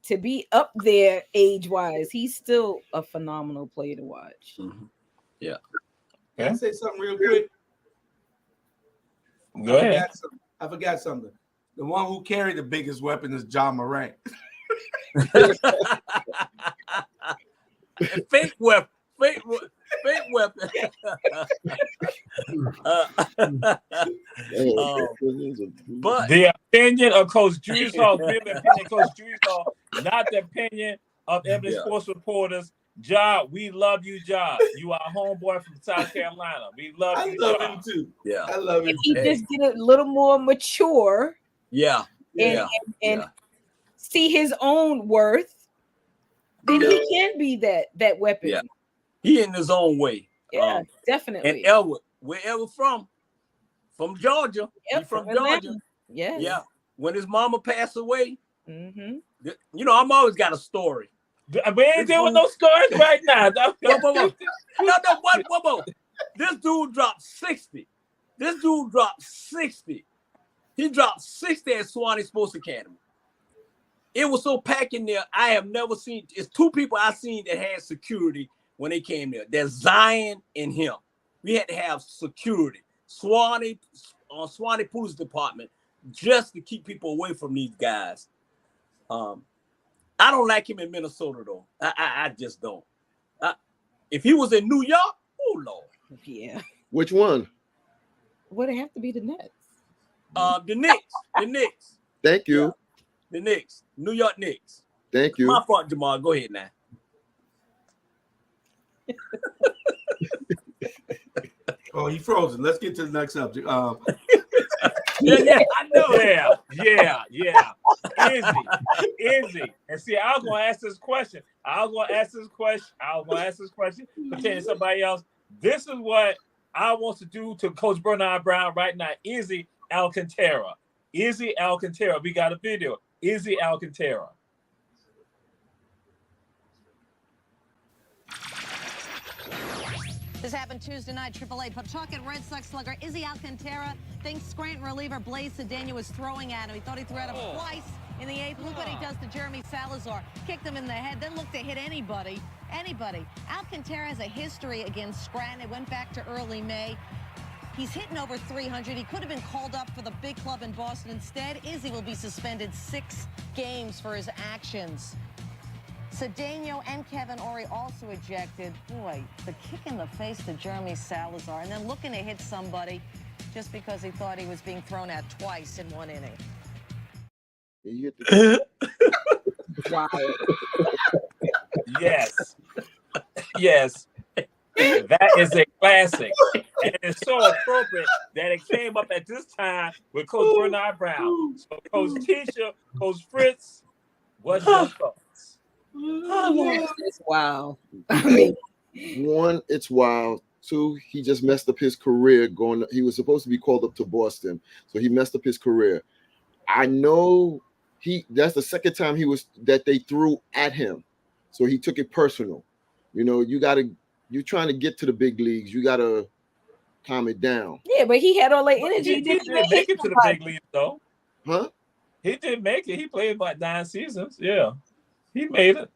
to be up there age-wise, he's still a phenomenal player to watch. Yeah. Can I say something real quick? Go ahead. I forgot something. The one who carried the biggest weapon is John Morant. Fake weapon. But the opinion of Coach Julius Hall, not the opinion of Ebony Sports Reporters. Ja, we love you, Ja. You are a homeboy from South Carolina. We love you, Ja. I love him too. Yeah, I love him. If he just get a little more mature, and see his own worth, then he can be that weapon. Yeah, he in his own way. Yeah, definitely. And Elwood, wherever from, from Georgia. Yep, He's from Atlanta. Georgia. Yes. Yeah. When his mama passed away, Mm-hmm. you know, I'm always got a story. We ain't dealing with no stories right now. Whoa. No. This dude dropped 60. He dropped 60 at Swanee Sports Academy. It was so packed in there. I have never seen. It's two people I've seen that had security when they came there. There's Zion and him. We had to have security. Swanee Police Department just to keep people away from these guys. I don't like him in Minnesota though. I just don't. If he was in New York, oh Lord. Yeah. Which one? Would it have to be the Nets? The Knicks. Thank you. Yeah. The Knicks. New York Knicks. Thank you. My fault, Jamal. Go ahead now. Oh, he frozen. Let's get to the next subject. Yeah, I know. Yeah. Izzy. And see, I was going to ask this question. Pertaining to somebody else. This is what I want to do to Coach Bernard Brown right now. Izzy Alcantara. We got a video. Izzy Alcantara. This happened Tuesday night. AAA Pawtucket Red Sox slugger Izzy Alcantara thinks Scranton reliever Blaze Cedeno was throwing at him. He thought he threw at him twice in the 8th. Look what he does to Jeremy Salazar. Kicked him in the head, then looked to hit anybody. Alcantara has a history against Scranton. It went back to early May. He's hitting over 300. He could have been called up for the big club in Boston. Instead, Izzy will be suspended 6 games for his actions. Cedeno and Kevin Ory also ejected. Boy, the kick in the face to Jeremy Salazar, and then looking to hit somebody just because he thought he was being thrown at twice in one inning. Wow. Yes. That is a classic. And it's so appropriate that it came up at this time with Coach Bernard Brown. So Coach Tisha, Coach Fritz, what's your thoughts? It's wild. I mean, one, it's wild. 2, he just messed up his career he was supposed to be called up to Boston, so he messed up his career. I know that's the second time that they threw at him, so he took it personal. You know, you're trying to get to the big leagues, you gotta calm it down. Yeah, but he had all that energy. He didn't make it to the big leagues though. Huh? He didn't make it. He played about 9 seasons. Yeah, he made it.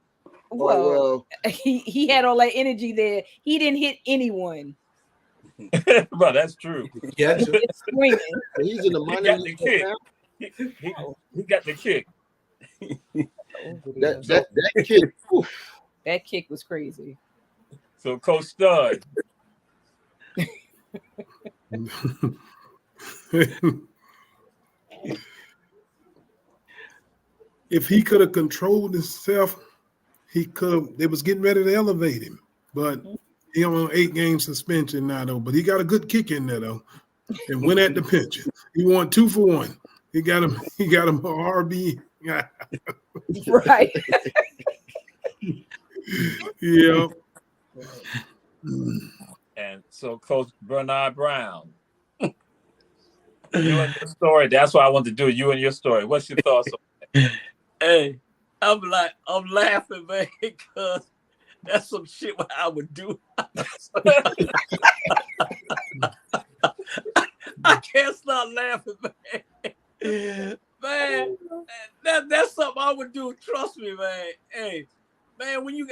Well, he had all that energy there. He didn't hit anyone. Well, that's true. Yeah, screaming. He's in the minor league now. He got the kick. That kick. Oof. That kick was crazy. So, Coach Stud. If he could have controlled himself, they was getting ready to elevate him. But he on 8-game suspension now, though. But he got a good kick in there, though. And went at the pitcher. He won 2 for 1. He got him a RB. Right. Yeah. And so, Coach Bernard Brown, you and your story. That's what I want to do. You and your story. What's your thoughts on that? Hey, I'm laughing, man, because that's some shit what I would do. I can't stop laughing, man. Man, that's something I would do. Trust me, man. Hey, man, when you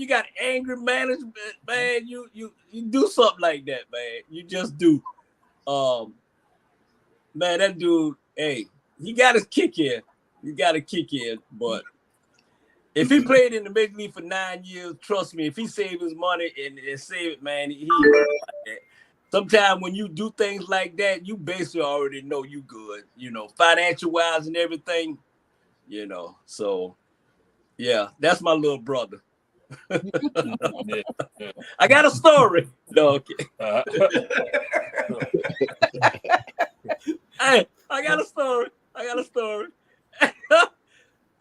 got angry management, man, you do something like that, man. You just do. Man, that dude, hey, he got his kick in. But if he played in the big league for 9 years, trust me, if he saved his money and save it, man, he like that. Sometimes when you do things like that, you basically already know you good, financial wise and everything, So, yeah, that's my little brother. I got a story. No, okay. Hey, I got a story.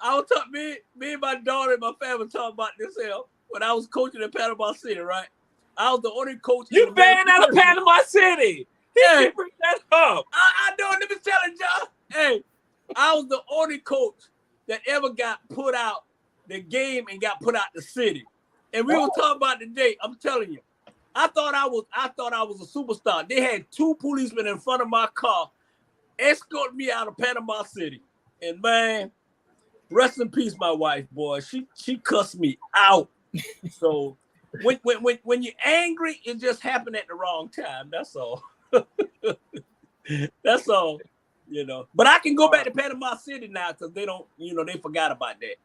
I was talking, me and my daughter and my family talking about this here when I was coaching in Panama City, right? I was the only coach. You banned out of Panama City. Hey, bring that up. I know. Let me tell y'all. Hey, I was the only coach that ever got put out the game and got put out the city. And we were talking about today. I'm telling you, I thought I was a superstar. They had 2 policemen in front of my car, escorting me out of Panama City. And man, rest in peace, my wife, boy. She cussed me out. So when you're angry, it just happened at the wrong time. That's all. That's all. You know. But I can go back to Panama City now because they don't, they forgot about that.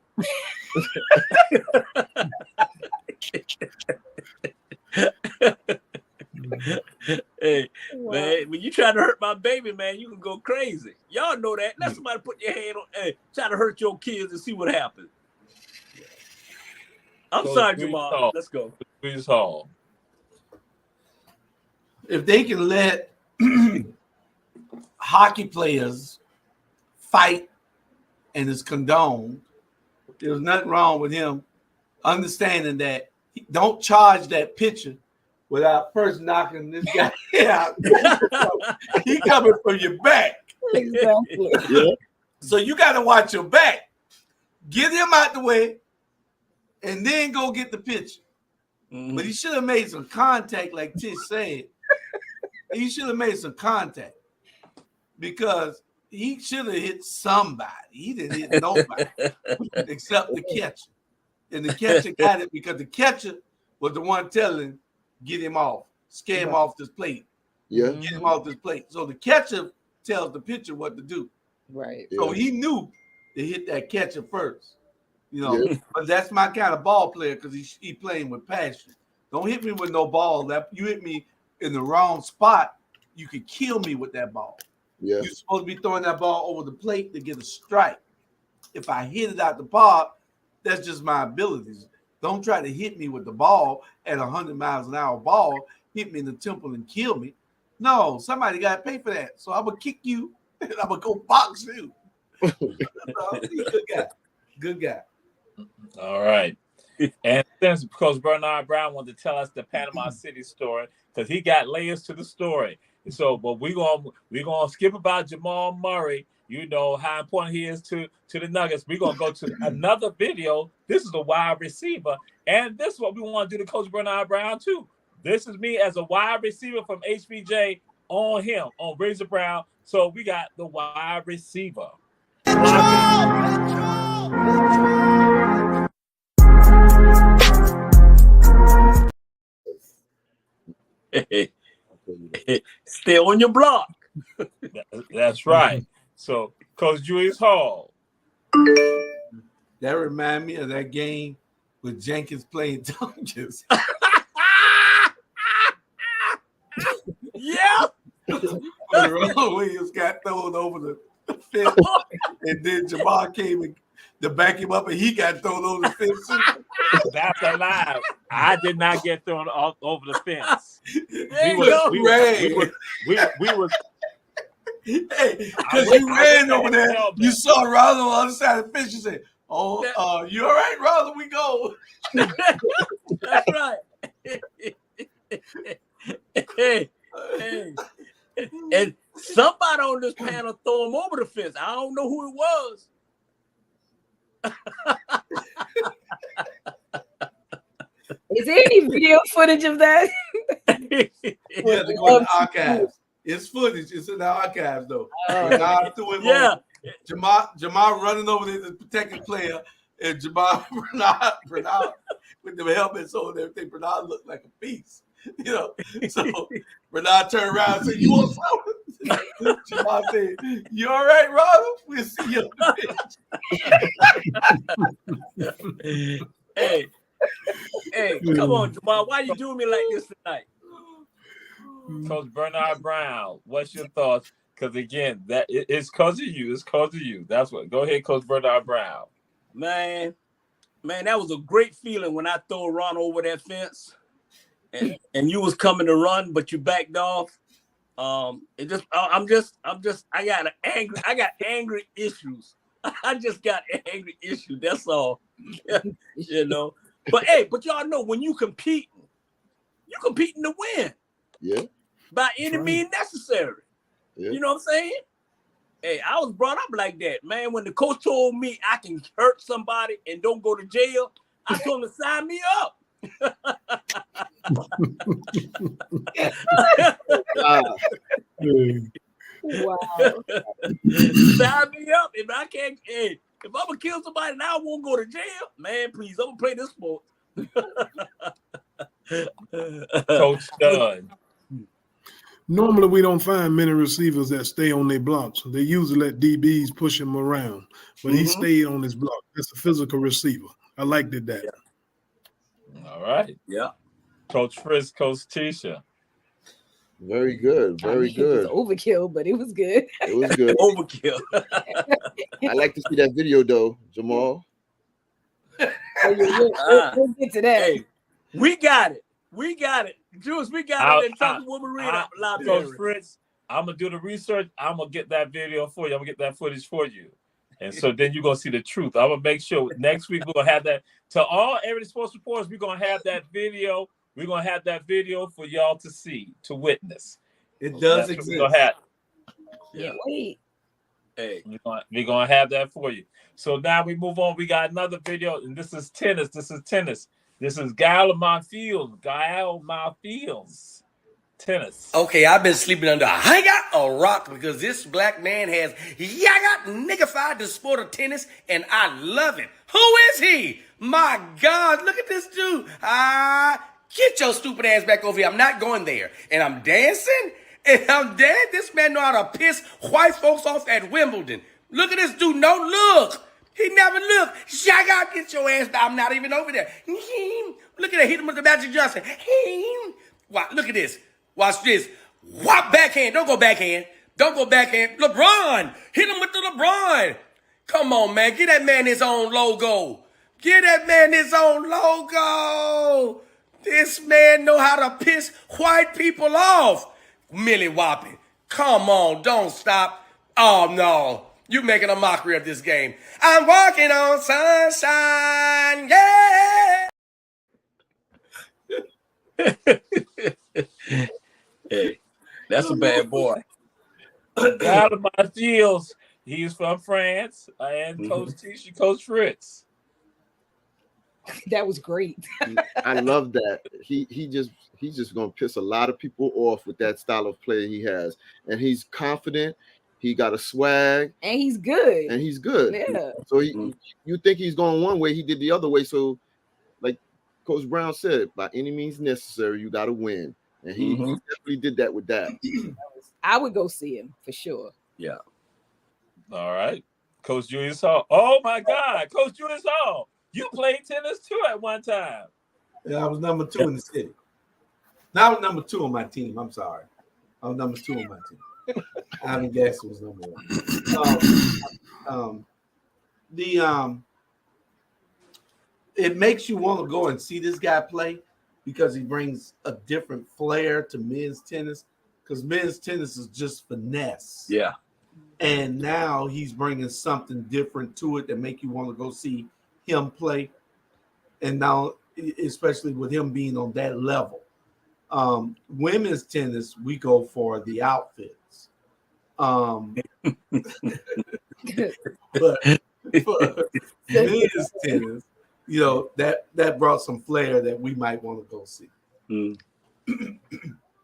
Hey, man, when you try to hurt my baby, man, you can go crazy. Y'all know that. Let somebody put your hand on, try to hurt your kids and see what happens. I'm sorry, Jamal. Let's go. Breeze Hall. If they can let hockey players fight and it's condoned, there's nothing wrong with him understanding that don't charge that pitcher without first knocking this guy out. He coming from your back. Exactly. Yeah. So you got to watch your back. Get him out the way and then go get the pitcher. Mm-hmm. But he should have made some contact, like Tish said. He should have made some contact because he should have hit somebody. He didn't hit nobody except the catcher. And the catcher got it because the catcher was the one telling, get him off, scare him off this plate. Yeah. Get him off this plate. So the catcher tells the pitcher what to do. Right. So he knew to hit that catcher first. But that's my kind of ball player because he playing with passion. Don't hit me with no ball. That you hit me in the wrong spot, you could kill me with that ball. Yeah. You're supposed to be throwing that ball over the plate to get a strike. If I hit it out the park, that's just my abilities. Don't try to hit me with the ball at 100 miles an hour ball, hit me in the temple and kill me. No, somebody got to pay for that. So I'm going to kick you and I'm going to go box you. Good guy. Good guy. All right. And since because Bernard Brown wanted to tell us the Panama City story, because he got layers to the story. So, but we're gonna skip about Jamal Murray. You know how important he is to the Nuggets. We're gonna go to another video. This is a wide receiver, and this is what we want to do to Coach Bernard Brown too. This is me as a wide receiver from HBJ on him on Razor Brown. So we got the wide receiver. Stay on your block. That's right. So, Coach Julius Hall. That remind me of that game with Jenkins playing Tompkins. Yeah. Ron Williams got thrown over the fence, and then Jamal came in to back him up, and he got thrown over the fence. That's a lie. I did not get thrown over the fence. We was hey, because you ran over there. You saw Ronald on the other side of the fence. You said, "Oh, you all right, Ronald? We go." That's right. Hey. And somebody on this panel throw him over the fence. I don't know who it was. Is there any video footage of that? Yeah, they go in the archives. It's footage. It's in the archives, though. Jamal running over there to protect the player, and Jamal Bernard with the helmets on and everything. Bernard looked like a beast, So Bernard turned around and said, "You want something?" Jamal said, "You all right, Ronald? We'll see you on the pitch." Hey, come on, Jamal. Why you doing me like this tonight? Coach Bernard Brown, what's your thoughts? Because again, it's because of you. It's because of you. That's what. Go ahead, Coach Bernard Brown. Man, that was a great feeling when I throw Ron over that fence, and you was coming to run, but you backed off. I got angry issues. I just got angry issues. That's all. But y'all know when you competing to win. Yeah. by any means necessary. Yeah. You know what I'm saying? Hey, I was brought up like that, man. When the coach told me I can hurt somebody and don't go to jail, I told him to sign me up. Wow. Sign me up. If I can't, hey, if I'm gonna kill somebody and I won't go to jail, man, please, I'm gonna play this sport. Coach Dunn. Normally, we don't find many receivers that stay on their blocks. They usually let DBs push him around, but he stayed on his block. That's a physical receiver. I liked it that. All right. Yeah. Coach Fritz, Coach Tisha. Very good. Very good. It was overkill, but it was good. It was good. Overkill. I like to see that video though, Jamal. We'll get to that. Hey, we got it. We got it. Juice, we got it. And talk to Woman Reed library. Coach Fritz, I'm going to do the research. I'm going to get that video for you. I'm going to get that footage for you. And so then you're going to see the truth. I'm going to make sure next week we're going to have that. To all Everyday Sports Reporters, we're going to have that video. We're going to have that video for y'all to see, to witness. It does exist. We're going to have. Yeah. Wait. Hey. We're going to have that for you. So now we move on. We got another video, and this is tennis. This is Guile Monfils. Tennis. Okay, I've been sleeping under a rock because this black man has niggified the sport of tennis, and I love it. Who is he? My God, look at this dude. Get your stupid ass back over here. I'm not going there. And I'm dancing, and I'm dead. This man know how to piss white folks off at Wimbledon. Look at this dude. No look. He never looked. Shagga, get your ass down. I'm not even over there. Look at that. Hit him with the Magic Johnson. Wow, look at this. Watch this. Whop backhand. Don't go backhand. Don't go backhand. LeBron. Hit him with the LeBron. Come on, man. Get that man his own logo. Get that man his own logo. This man know how to piss white people off. Millie whopping. Come on. Don't stop. Oh, no. You making a mockery of this game. I'm walking on sunshine. Yeah. Hey, that's a bad boy. Guile Monfils. He's from France. And Coach Tisha, Coach Fritz. That was great. I love that. He's just gonna piss a lot of people off with that style of play he has. And he's confident. He got a swag. And he's good. Yeah. So you think he's going one way, he did the other way. So like Coach Brown said, by any means necessary, you gotta win. And he definitely did that with that. I would go see him for sure. Yeah. All right. Coach Julius Hall. Oh my God. Coach Julius Hall. You played tennis too at one time. Yeah, I was number 2 in the city. No, I was number 2 on my team. I'm sorry. I was number 2 on my team. Ivan Gaston was number 1. It makes you want to go and see this guy play because he brings a different flair to men's tennis. Because men's tennis is just finesse. Yeah. And now he's bringing something different to it that make you want to go see him play. And now, especially with him being on that level. Women's tennis, we go for the outfits. But for men's tennis, you know, that brought some flair that we might want to go see.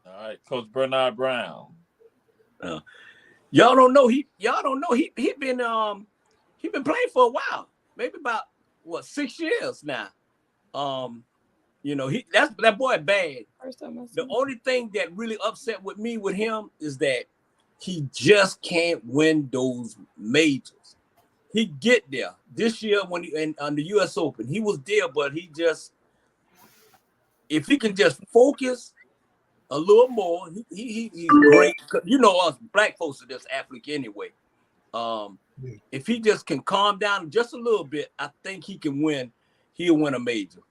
All right, Coach Bernard Brown. Y'all don't know he been playing for a while, maybe about 6 years now. You know, that boy bad. First time I the only thing that really upset with me with him is that he just can't win those majors. He get there this year on the U.S. Open. He was there, but if he can just focus a little more, he's great. You know, us black folks are just athletes anyway. If he just can calm down just a little bit, I think he can win. He'll win a major.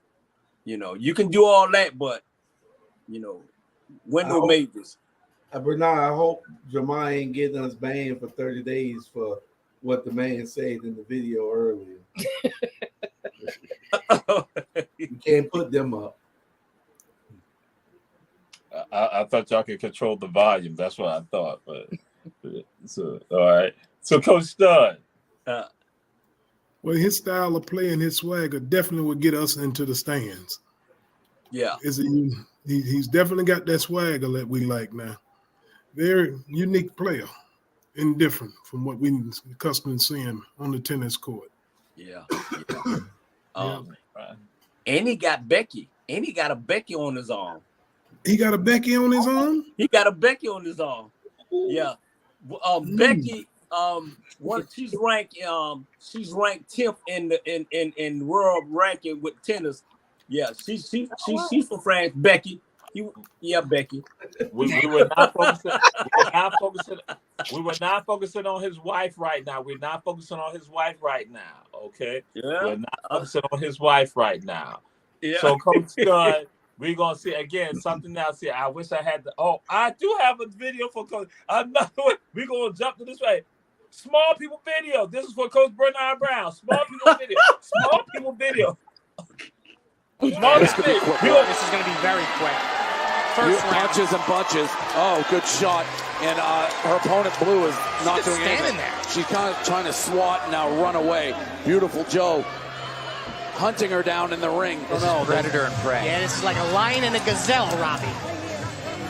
You know, you can do all that, but you know, win no majors. Bernard, I hope Jamal ain't getting us banned for 30 days for what the man said in the video earlier. You can't put them up. I thought y'all could control the volume. That's what I thought. But so all right. So Coach Stud. Well, his style of play and his swagger definitely would get us into the stands. Yeah. He's definitely got that swagger that we like now. Very unique player and different from what we accustomed to seeing on the tennis court. Yeah. And he got Becky. And he got a Becky on his arm. He got a Becky on his arm? He got a Becky on his arm. Yeah. Becky, she's ranked 10th in world ranking with tennis. Yeah, she's from France. Becky. Becky. We were not focusing on his wife right now. We're not focusing on his wife right now. Okay. Yeah. We're not focusing on his wife right now. Yeah. So Coach Stud, we're gonna see again something else here. I wish I had the. Oh, I do have a video for Coach. We're gonna jump to this way. Small people video. This is for Coach Bernard Brown. Small people video. Small people video. Small This is video. going to be very quick. First round. Punches and bunches. Oh, good shot. And her opponent, Blue, is not doing anything. There. She's kind of trying to swat and now run away. Beautiful Joe hunting her down in the ring. This is predator and prey. Yeah, this is like a lion and a gazelle, Robbie.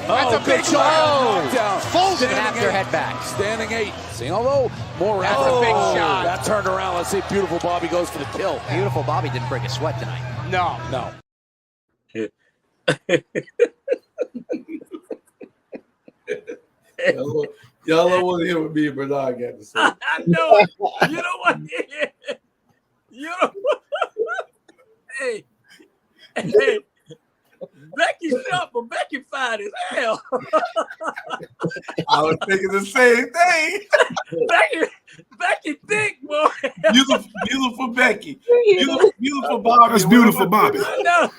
That's a big shot. Knockdown. Foles can have their head back. Standing 8. See, although more That's a big shot. That turned around. Let's see if Beautiful Bobby goes for the kill. Beautiful Bobby didn't break a sweat tonight. No. Y'all don't want to hear what me and Bernard got to say. I know it. You know what? You know what? Hey. Becky shot, but Becky fine as hell. I was thinking the same thing. Becky thick, boy. Beautiful Becky. Beautiful Bobby. That's beautiful Bobby. I know.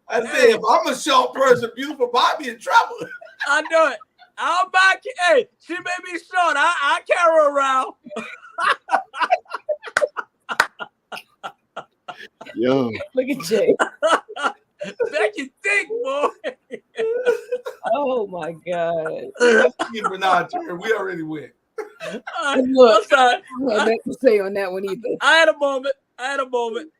I said, if I'm a short person, beautiful Bobby in trouble. I know it. I'll buy. Hey, she may be short. I carry her around. Yo. Look at Jay. Becky thick, boy. Oh my God. Bernard, we already went. Look, I don't have nothing to say on that one either. I had a moment.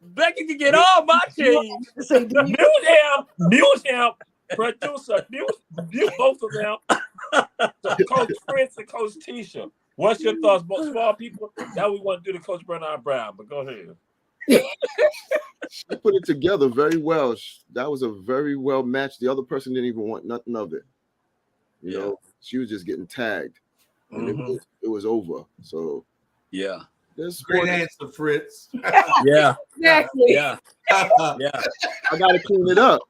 Becky can get all my change. Mute him. Producer, mute both of them. So Coach Prince and Coach Tisha, what's your thoughts? Most small people. Now we want to do the Coach Bernard Brown, but go ahead. She put it together very well. That was a very well matched. The other person didn't even want nothing of it. You know, she was just getting tagged, and it was over. So yeah, great answer, Fritz. Yeah, exactly. Yeah. I got to clean it up.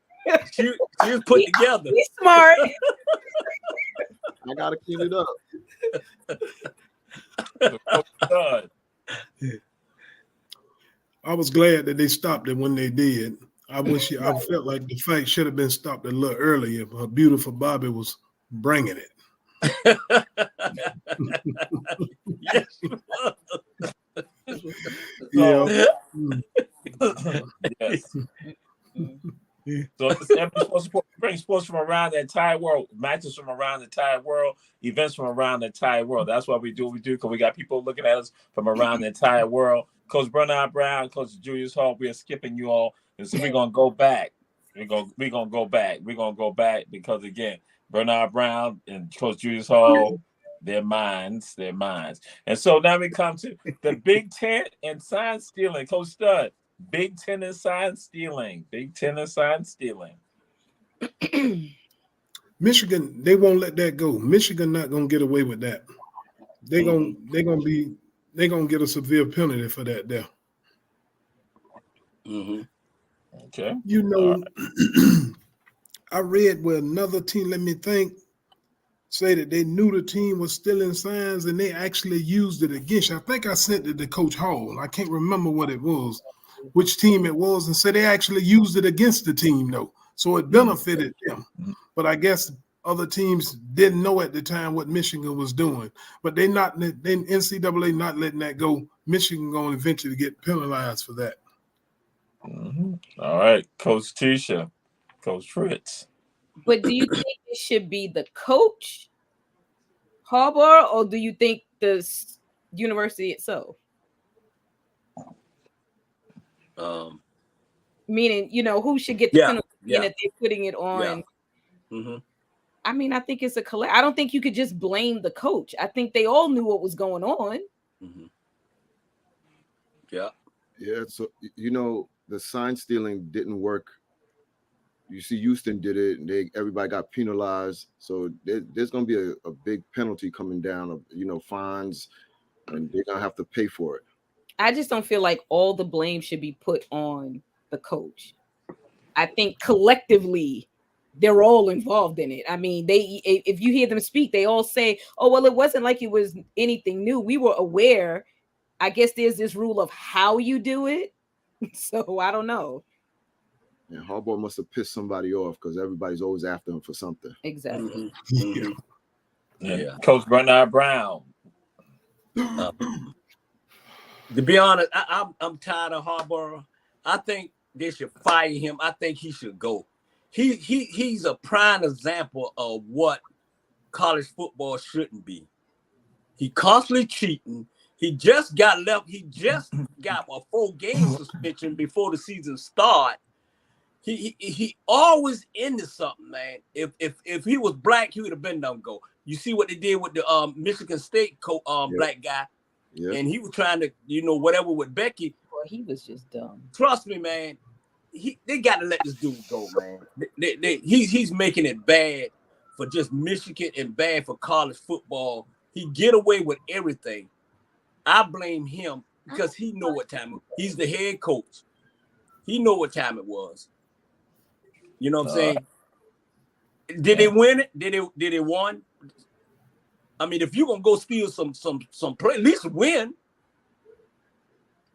She was put together. He's smart. I got to clean it up. I was glad that they stopped it when they did. I felt like the fight should have been stopped a little earlier. Her beautiful Bobby was bringing it. Yes. Yeah. Yes. So it's supposed to bring sports from around the entire world, matches from around the entire world, events from around the entire world. That's why we do what we do, because we got people looking at us from around the entire world. Coach Bernard Brown, Coach Julius Hall, we are skipping you all. And so we're gonna go back. We're gonna go back because again, Bernard Brown and Coach Julius Hall, their minds. And so now we come to the Big Ten and sign stealing. Coach Stud, Big Ten and sign stealing. Michigan, they won't let that go. Michigan not gonna get away with that. They're gonna get a severe penalty for that there. Okay. You know, I read where another team, let me think, say that they knew the team was stealing signs and they actually used it against you. I think I sent it to Coach Hall. I can't remember what it was, which team it was, and said they actually used it against the team though. So it benefited them. But I guess other teams didn't know at the time what Michigan was doing. But NCAA not letting that go. Michigan going to eventually get penalized for that. All right, Coach Tisha, Coach Fritz. But do you think it should be the coach, Harbaugh, or do you think the university itself? Meaning, who should get the penalty and if they're putting it on? I mean, I think it's a collect. I don't think you could just blame the coach. I think they all knew what was going on. Yeah. So the sign stealing didn't work. You see, Houston did it, and everybody got penalized. So there's going to be a big penalty coming down of fines, and they're going to have to pay for it. I just don't feel like all the blame should be put on the coach. I think collectively they're all involved in it. I mean, if you hear them speak, they all say, "Oh, well, it wasn't like it was anything new. We were aware." I guess there's this rule of how you do it. So I don't know. And Harbaugh must have pissed somebody off because everybody's always after him for something. Exactly. Yeah. Coach Bernard Brown. To be honest, I'm tired of Harbaugh. I think they should fire him. I think he should go. He's a prime example of what college football shouldn't be. He constantly cheating. He just got left. He just got a 4-game suspension before the season start. He always into something, man. If he was black, he would have been done go. You see what they did with the Michigan State black guy, and he was trying to whatever with Becky. Well, he was just dumb. Trust me, man. They got to let this dude go, man. He's making it bad for just Michigan and bad for college football. He get away with everything. I blame him because he know what time he's the head coach. He know what time it was. You know what I'm saying? Did they win it? Did they won? I mean, if you're gonna go steal some play, at least win.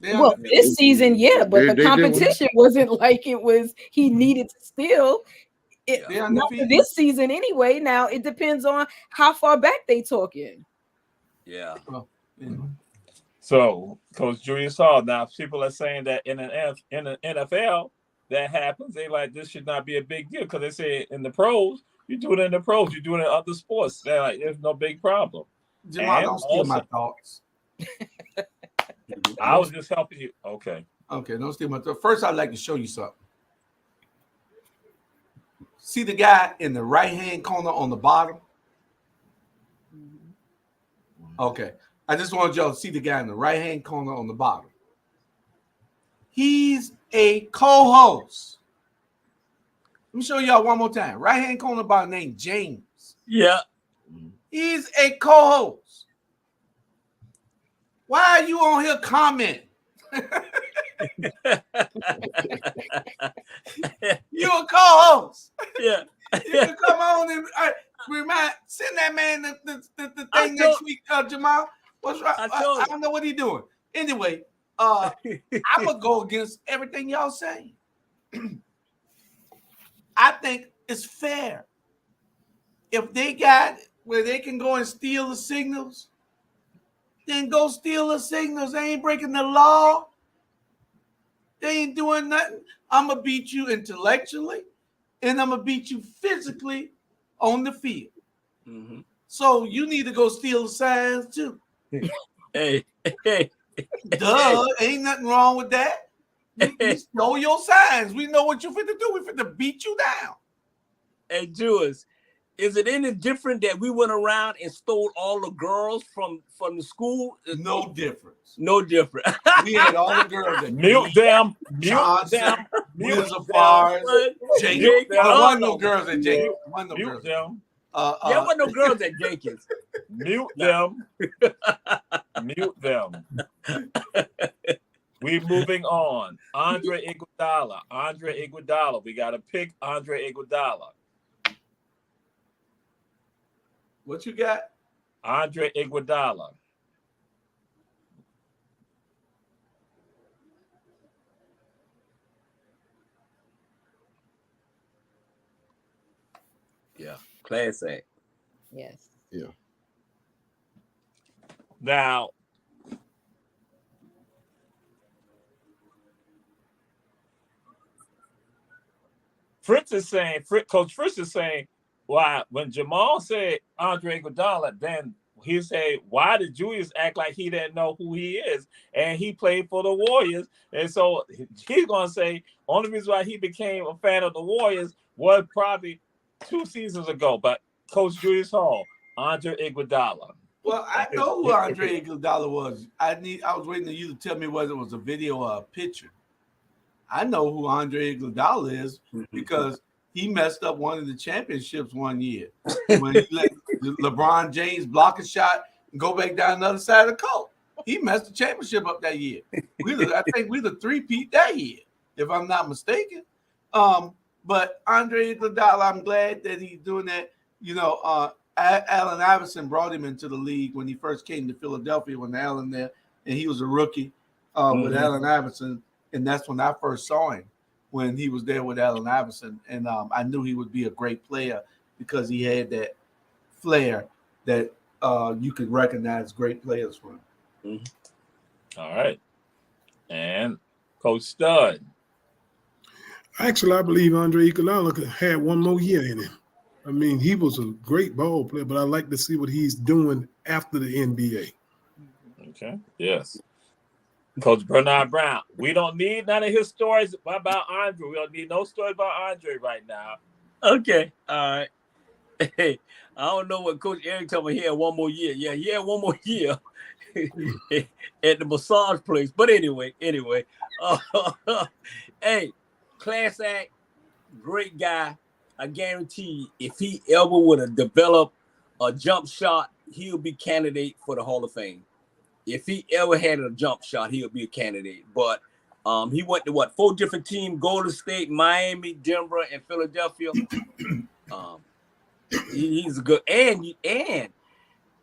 Well, this season, but the competition wasn't like it was. He needed to steal. Not for this season anyway. Now it depends on how far back they talking. Yeah. So, Coach Julius Hall. Now, people are saying that in an NFL that happens. They like this should not be a big deal because they say in the pros, you do it in the pros, you do it in other sports. They're like, there's no big problem. Jamal, don't steal my thoughts. I was just helping you. Okay, don't steal my thoughts. First, I'd like to show you something. See the guy in the right-hand corner on the bottom? Okay. I just want y'all to see the guy in the right-hand corner on the bottom. He's a co-host. Let me show y'all one more time. Right-hand corner by the name James. Yeah. He's a co-host. Why are you on here commenting? You're a co-host. Yeah. You can come on and send that man the thing next week, Jamal. What's right? I don't know what he's doing. Anyway, I'm gonna go against everything y'all saying. I think it's fair. If they got where they can go and steal the signals, then go steal the signals. They ain't breaking the law. They ain't doing nothing. I'm gonna beat you intellectually, and I'm gonna beat you physically on the field. Mm-hmm. So you need to go steal the signs too. Hey. Duh, ain't nothing wrong with that. You stole your signs. We know what you fit to do. We fit to beat you down. Hey, Jules, is it any different that we went around and stole all the girls from the school? No difference. No different. We had all the girls that mute them. Johnson, Wizard Fars, Jake. There wasn't no girls at Jake. Mute them. There wasn't no girls at Jenkins. Mute them. Mute them. We moving on. Andre Iguodala. We got to pick Andre Iguodala. What you got? Andre Iguodala. Yeah, class act. Yes. Yeah. Now, Coach Fritz is saying, why when Jamal said Andre Iguodala, then he said, why did Julius act like he didn't know who he is? And he played for the Warriors. And so he's going to say, only reason why he became a fan of the Warriors was probably 2 seasons ago. But Coach Julius Hall, Andre Iguodala. Well, I know who Andre Iguodala was. I was waiting for you to tell me whether it was a video or a picture. I know who Andre Iguodala is because he messed up one of the championships one year when he let LeBron James block a shot and go back down the other side of the court. He messed the championship up that year. I think we the 3-peat that year, if I'm not mistaken. But Andre Iguodala, I'm glad that he's doing that. You know, Allen Iverson brought him into the league when he first came to Philadelphia when Allen there, and he was a rookie with Allen Iverson, and that's when I first saw him when he was there with Allen Iverson, and I knew he would be a great player because he had that flair that you could recognize great players from. All right, and Coach Stud. Actually, I believe Andre Iguodala had one more year in him. I mean, he was a great ball player, but I like to see what he's doing after the NBA. Okay. Yes. Coach Bernard Brown. We don't need none of his stories about Andre. We don't need no stories about Andre right now. Okay. All right. Hey, I don't know what Coach Eric told me he had one more year. Yeah, he had one more year at the massage place. But anyway. Hey, class act, great guy. I guarantee if he ever would have developed a jump shot, he'll be candidate for the Hall of Fame. If he ever had a jump shot, he'll be a candidate. But he went to 4 different teams: Golden State, Miami, Denver, and Philadelphia. He's a good, and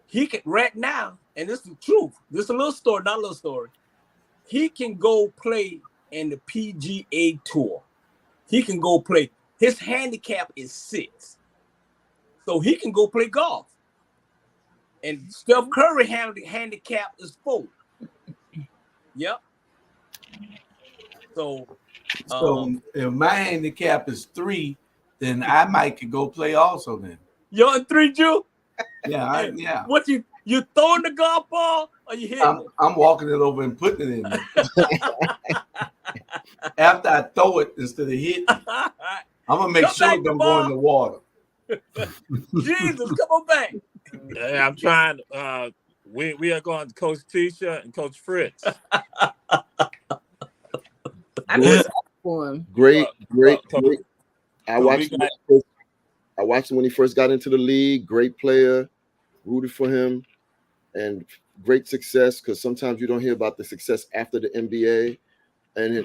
he can right now, and this is the truth. This is a little story, not a little story. He can go play in the PGA Tour. He can go play. His handicap is 6, so he can go play golf. And Steph Curry handicap is 4. Yep. So if my handicap is 3, then I might could go play also. Then you're in 3, Jew. Yeah, yeah. What you throwing the golf ball or you hitting it? I'm walking it over and putting it in there. After I throw it instead of hitting, I'm gonna make sure it don't go in the water. Jesus, come on back. Yeah, I'm trying. We are going to Coach Tisha and Coach Fritz. Great. I watched him when he first got into the league. Great player, rooted for him, and great success. Because sometimes you don't hear about the success after the NBA. And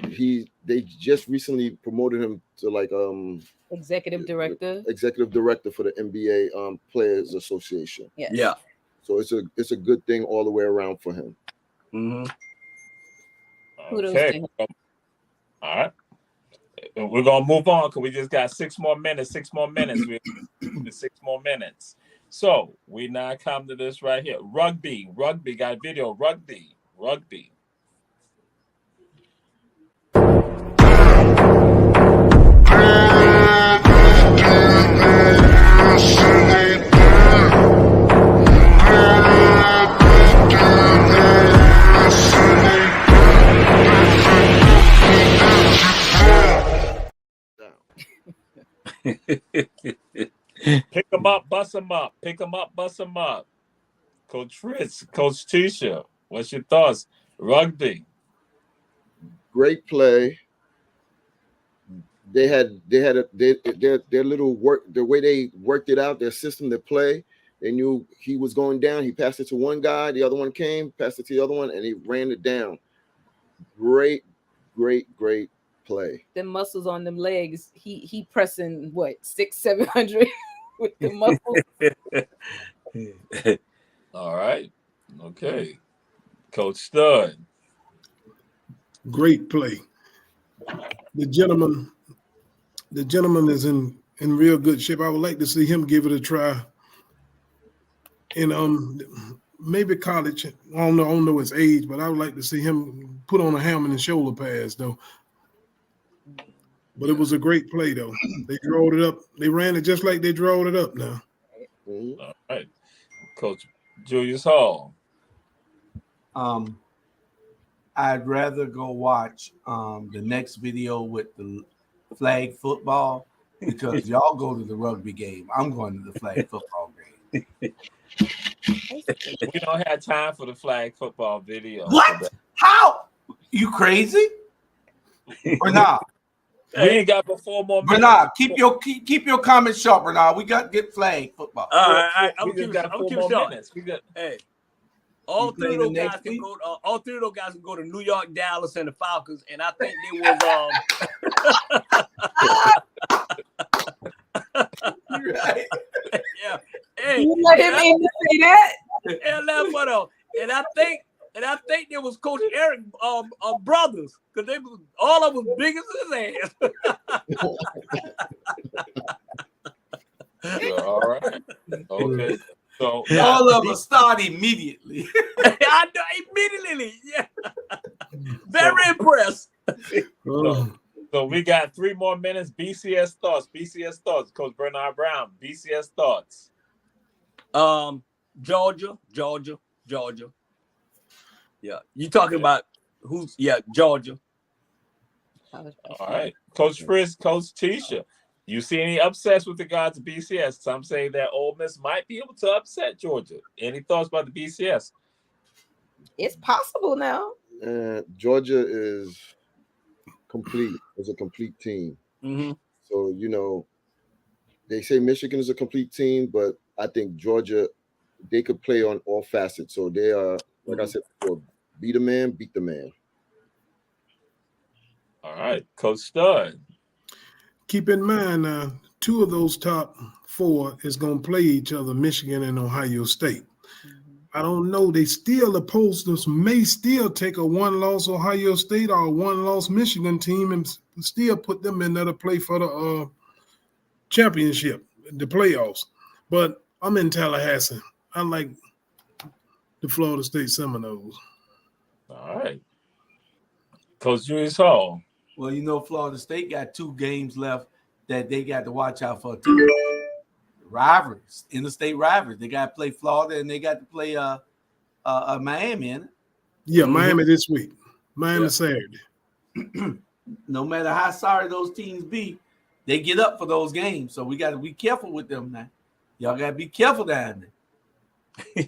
they just recently promoted him to executive director for the NBA Players Association. Yes. Yeah. So it's a good thing all the way around for him. Okay. All right. We're gonna move on because we just got 6 more minutes. 6 more minutes. 6 more minutes. So we now come to this right here. Rugby got video. Rugby. Pick them up, bust them up. Pick them up, bust them up. Coach Fritz, Coach Tisha, what's your thoughts? Rugby. Great play. They had their little work, the way they worked it out, their system to play. They knew he was going down. He passed it to one guy, the other one came, passed it to the other one, and he ran it down. Great play. The muscles on them legs, he pressing what 600-700 with the muscles. All right. Okay. Coach Stud. Great play. The gentleman is in real good shape. I would like to see him give it a try. And maybe college. I don't know his age, but I would like to see him put on a helmet and shoulder pads though. But it was a great play, though. They drove it up. They ran it just like they drove it up now. All right. Coach Julius Hall. I'd rather go watch the next video with the flag football because y'all go to the rugby game. I'm going to the flag football game. We don't have time for the flag football video. What? How? You crazy? Bernard. We ain't got but 4 more minutes. Bernard, keep your comments sharp, Bernard. We got to get flag football. All right, I'm We just got 4 keep more short. minutes. We got. Hey, all You three of playing those the guys next can week? go. All three of those guys can go to New York, Dallas, and the Falcons, and I think they was Right. yeah. Hey, You let him in to say that? And I think there was Coach Eric brothers because they was all of them big as his ass. All right. Okay. So all of us start immediately. I know immediately. Yeah. Very impressed. So we got 3 more minutes. BCS thoughts. Coach Bernard Brown. BCS thoughts. Georgia. Yeah, you talking about who's? Yeah, Georgia. All right, Coach Fritz, Coach Tisha. You see any upsets with regards to BCS? Some say that Ole Miss might be able to upset Georgia. Any thoughts about the BCS? It's possible now. Georgia is complete. It's a complete team. Mm-hmm. So, they say Michigan is a complete team, but I think Georgia, they could play on all facets. So they are, like I said before, beat the man. All right, Coach Stud. Keep in mind, 2 of those top 4 is going to play each other, Michigan and Ohio State. I don't know. They still, the posters may still take a 1-loss Ohio State or a 1-loss Michigan team and still put them in there to play for the championship, the playoffs. But I'm in Tallahassee. I like the Florida State Seminoles. All right. Coach Julius Hall. Well, Florida State got 2 games left that they got to watch out for too. Rivalries, interstate rivalries. They got to play Florida and they got to play Miami in it. Yeah, Miami this week. Miami Saturday. No matter how sorry those teams be, they get up for those games. So we got to be careful with them now. Y'all got to be careful down there.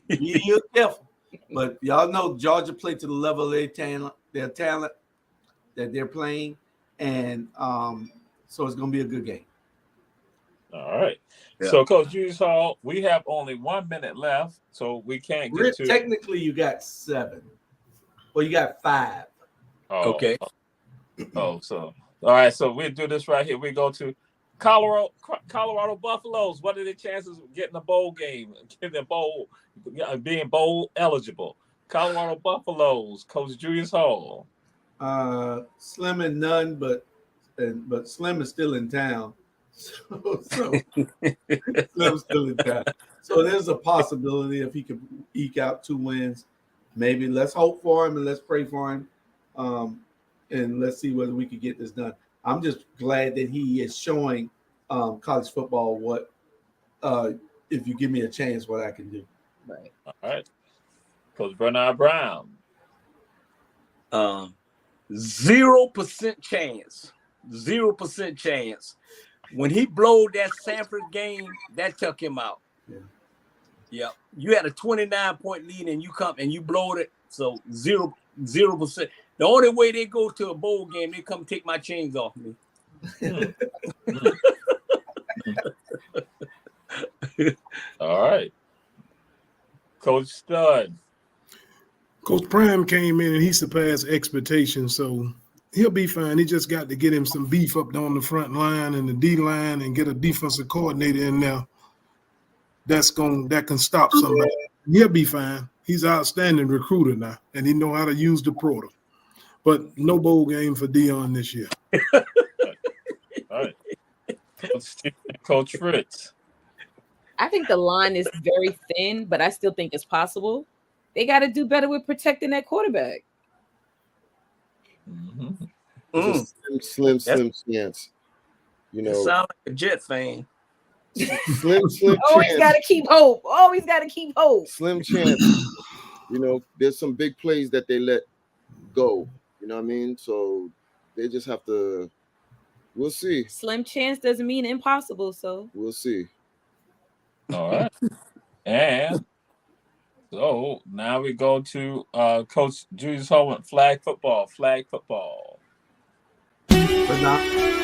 Be real careful. But y'all know Georgia played to the level of their talent that they're playing. And so it's going to be a good game. All right. Yeah. So, Coach Julius Hall, we have only 1 minute left, so we can't get to. Technically, you got 7. Well, you got 5. Oh, okay. So all right. So we do this right here. We go to Colorado Buffaloes. What are the chances of getting a bowl game, being bowl eligible? Colorado Buffaloes. Coach Julius Hall. Slim and none, but Slim is still in town. So Slim's still in town. So there's a possibility if he could eke out 2 wins. Maybe let's hope for him and let's pray for him. And let's see whether we could get this done. I'm just glad that he is showing college football what if you give me a chance, what I can do. Right. All right. Coach Bernard Brown. 0% chance. 0% chance. When he blowed that Sanford game, that took him out. Yeah. You had a 29-point lead and you come and you blowed it. So 0%. The only way they go to a bowl game, they come take my chains off me. All right. Coach Stud. Coach Prime came in and he surpassed expectations, so he'll be fine. He just got to get him some beef up on the front line and the D line and get a defensive coordinator in there. That can stop somebody. He'll be fine. He's an outstanding recruiter now, and he know how to use the portal. But no bowl game for Dion this year. All right. Coach Fritz. I think the line is very thin, but I still think it's possible. They got to do better with protecting that quarterback. Slim chance. You You know, sound like a Jet fan. slim Always chance. got to keep hope. Always got to keep hope. Slim chance. You know, there's some big plays that they let go. You know what I mean? So they just have to. We'll see. Slim chance doesn't mean impossible. So We'll see. All right. And so now we go to Coach Julius Holman, flag football. But now,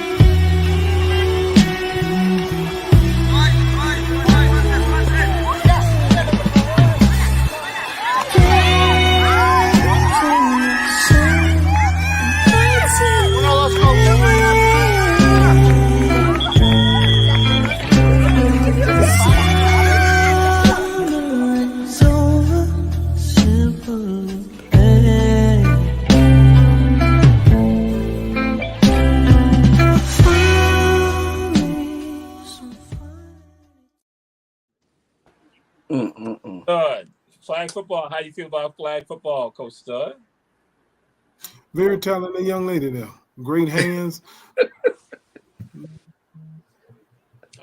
Stud, flag football. How you feel about flag football, Coach Stud? Very talented young lady there. Great hands.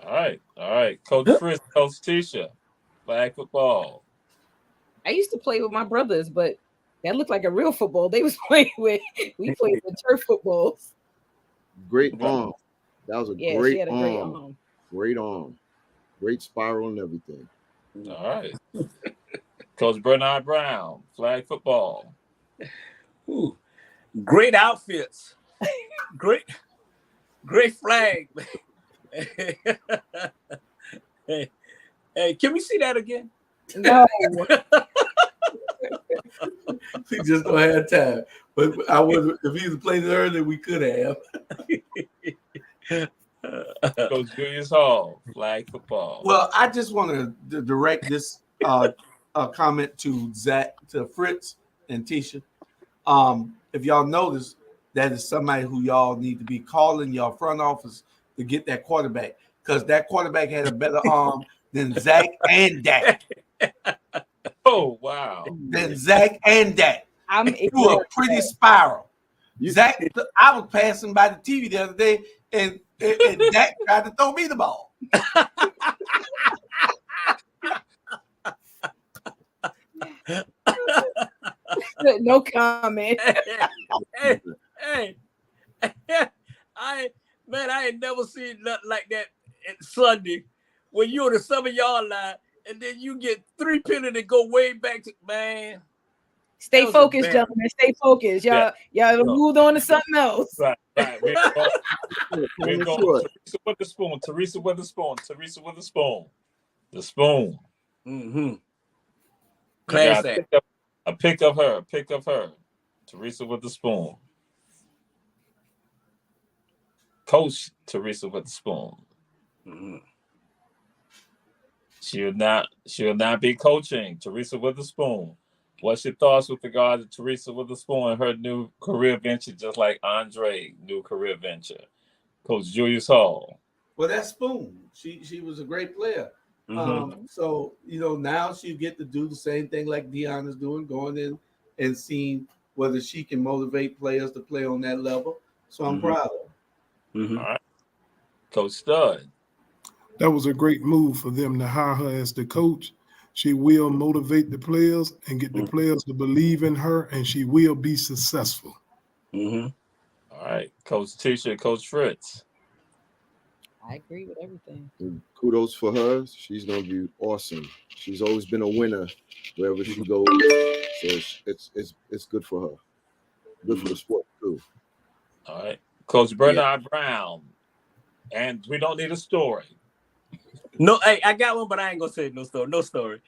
All right. Coach Fritz, Coach Tisha, flag football. I used to play with my brothers, but that looked like a real football they was playing with. We played with turf footballs. Great arm. That was a Yeah, great she had a great arm. arm. Great arm. Great spiral and everything. All right. Coach Bernard Brown, flag football. Ooh, great outfits. great flag. Hey, can we see that again? No. we just don't have time. But I would, if he was playing it earlier, we could have. Coach Julius Hall, flag football. Well, I just want to direct this comment to Zach, to Fritz and Tisha. If y'all notice, that is somebody who y'all need to be calling your front office to get that quarterback, because that quarterback had a better arm than Zach and Dak. Oh, wow. Than Zach and Dak. I'm threw a pretty spiral. Zach, I was passing by the TV the other day, and Dak tried to throw me the ball. No comment. Hey, I ain't never seen nothing like that Sunday when you're on the 7-yard line and then you get 3 penalties that go way back to, man. Stay focused, gentlemen. Stay focused. Y'all moved on to something else. Right. We're going Teresa with the spoon. The spoon. Mm-hmm. Class pick of her. Teresa with the spoon. Coach Teresa with the spoon. Mm-hmm. She'll not be coaching Teresa with the spoon. What's your thoughts with regard to Teresa Witherspoon and her new career venture, just like Andre new career venture? Coach Julius Hall. Well, that's Spoon. She was a great player. Mm-hmm. So, now she get to do the same thing like Dion is doing, going in and seeing whether she can motivate players to play on that level. So I'm proud of her. Mm-hmm. All right. Coach Stud. That was a great move for them to hire her as the coach. She will motivate the players and get the players to believe in her, and she will be successful. Mm-hmm. All right. Coach Tisha, Coach Fritz. I agree with everything. And kudos for her. She's going to be awesome. She's always been a winner wherever she goes. So it's good for her. Good for the sport, too. All right. Coach Bernard Brown. And we don't need a story. No, hey, I got one, but I ain't gonna say no story.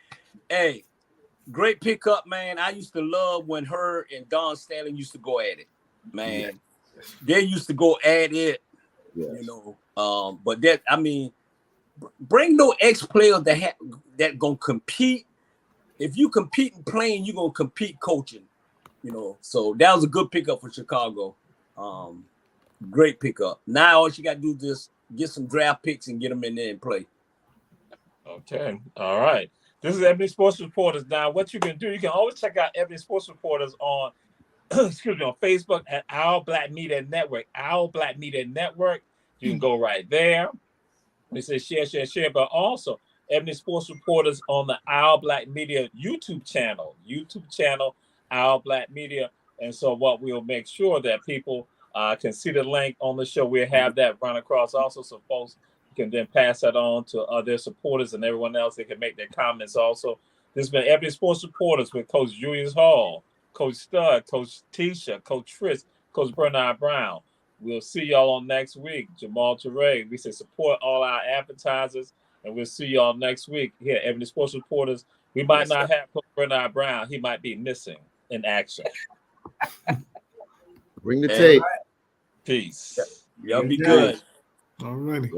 Hey, great pickup, man. I used to love when her and Don Stanley used to go at it, man. Yes. They used to go at it, yes. But bring no ex-players that gonna compete. If you compete in playing, you're gonna compete coaching. So that was a good pickup for Chicago. Great pickup. Now all you gotta do is just get some draft picks and get them in there and play. Okay. All right. This is Ebony Sports Reporters. Now, what you can do, you can always check out Ebony Sports Reporters on, on Facebook at Our Black Media Network. Our Black Media Network. You can go right there. We say share, but also Ebony Sports Reporters on the Our Black Media YouTube channel, Our Black Media. And so what we'll make sure that people can see the link on the show. We'll have that run across also, so folks can then pass that on to their supporters and everyone else. They can make their comments also. This has been Ebony Sports Reporters with Coach Julius Hall, Coach Stud, Coach Tisha, Coach Tris, Coach Bernard Brown. We'll see y'all on next week. Jamal Teray. We say support all our advertisers, and we'll see y'all next week here at Ebony Sports Reporters. We might not have Coach Bernard Brown. He might be missing in action. Bring the tape. Peace. Y'all be good. All righty.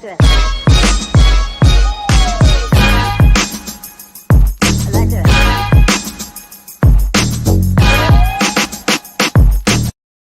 like that.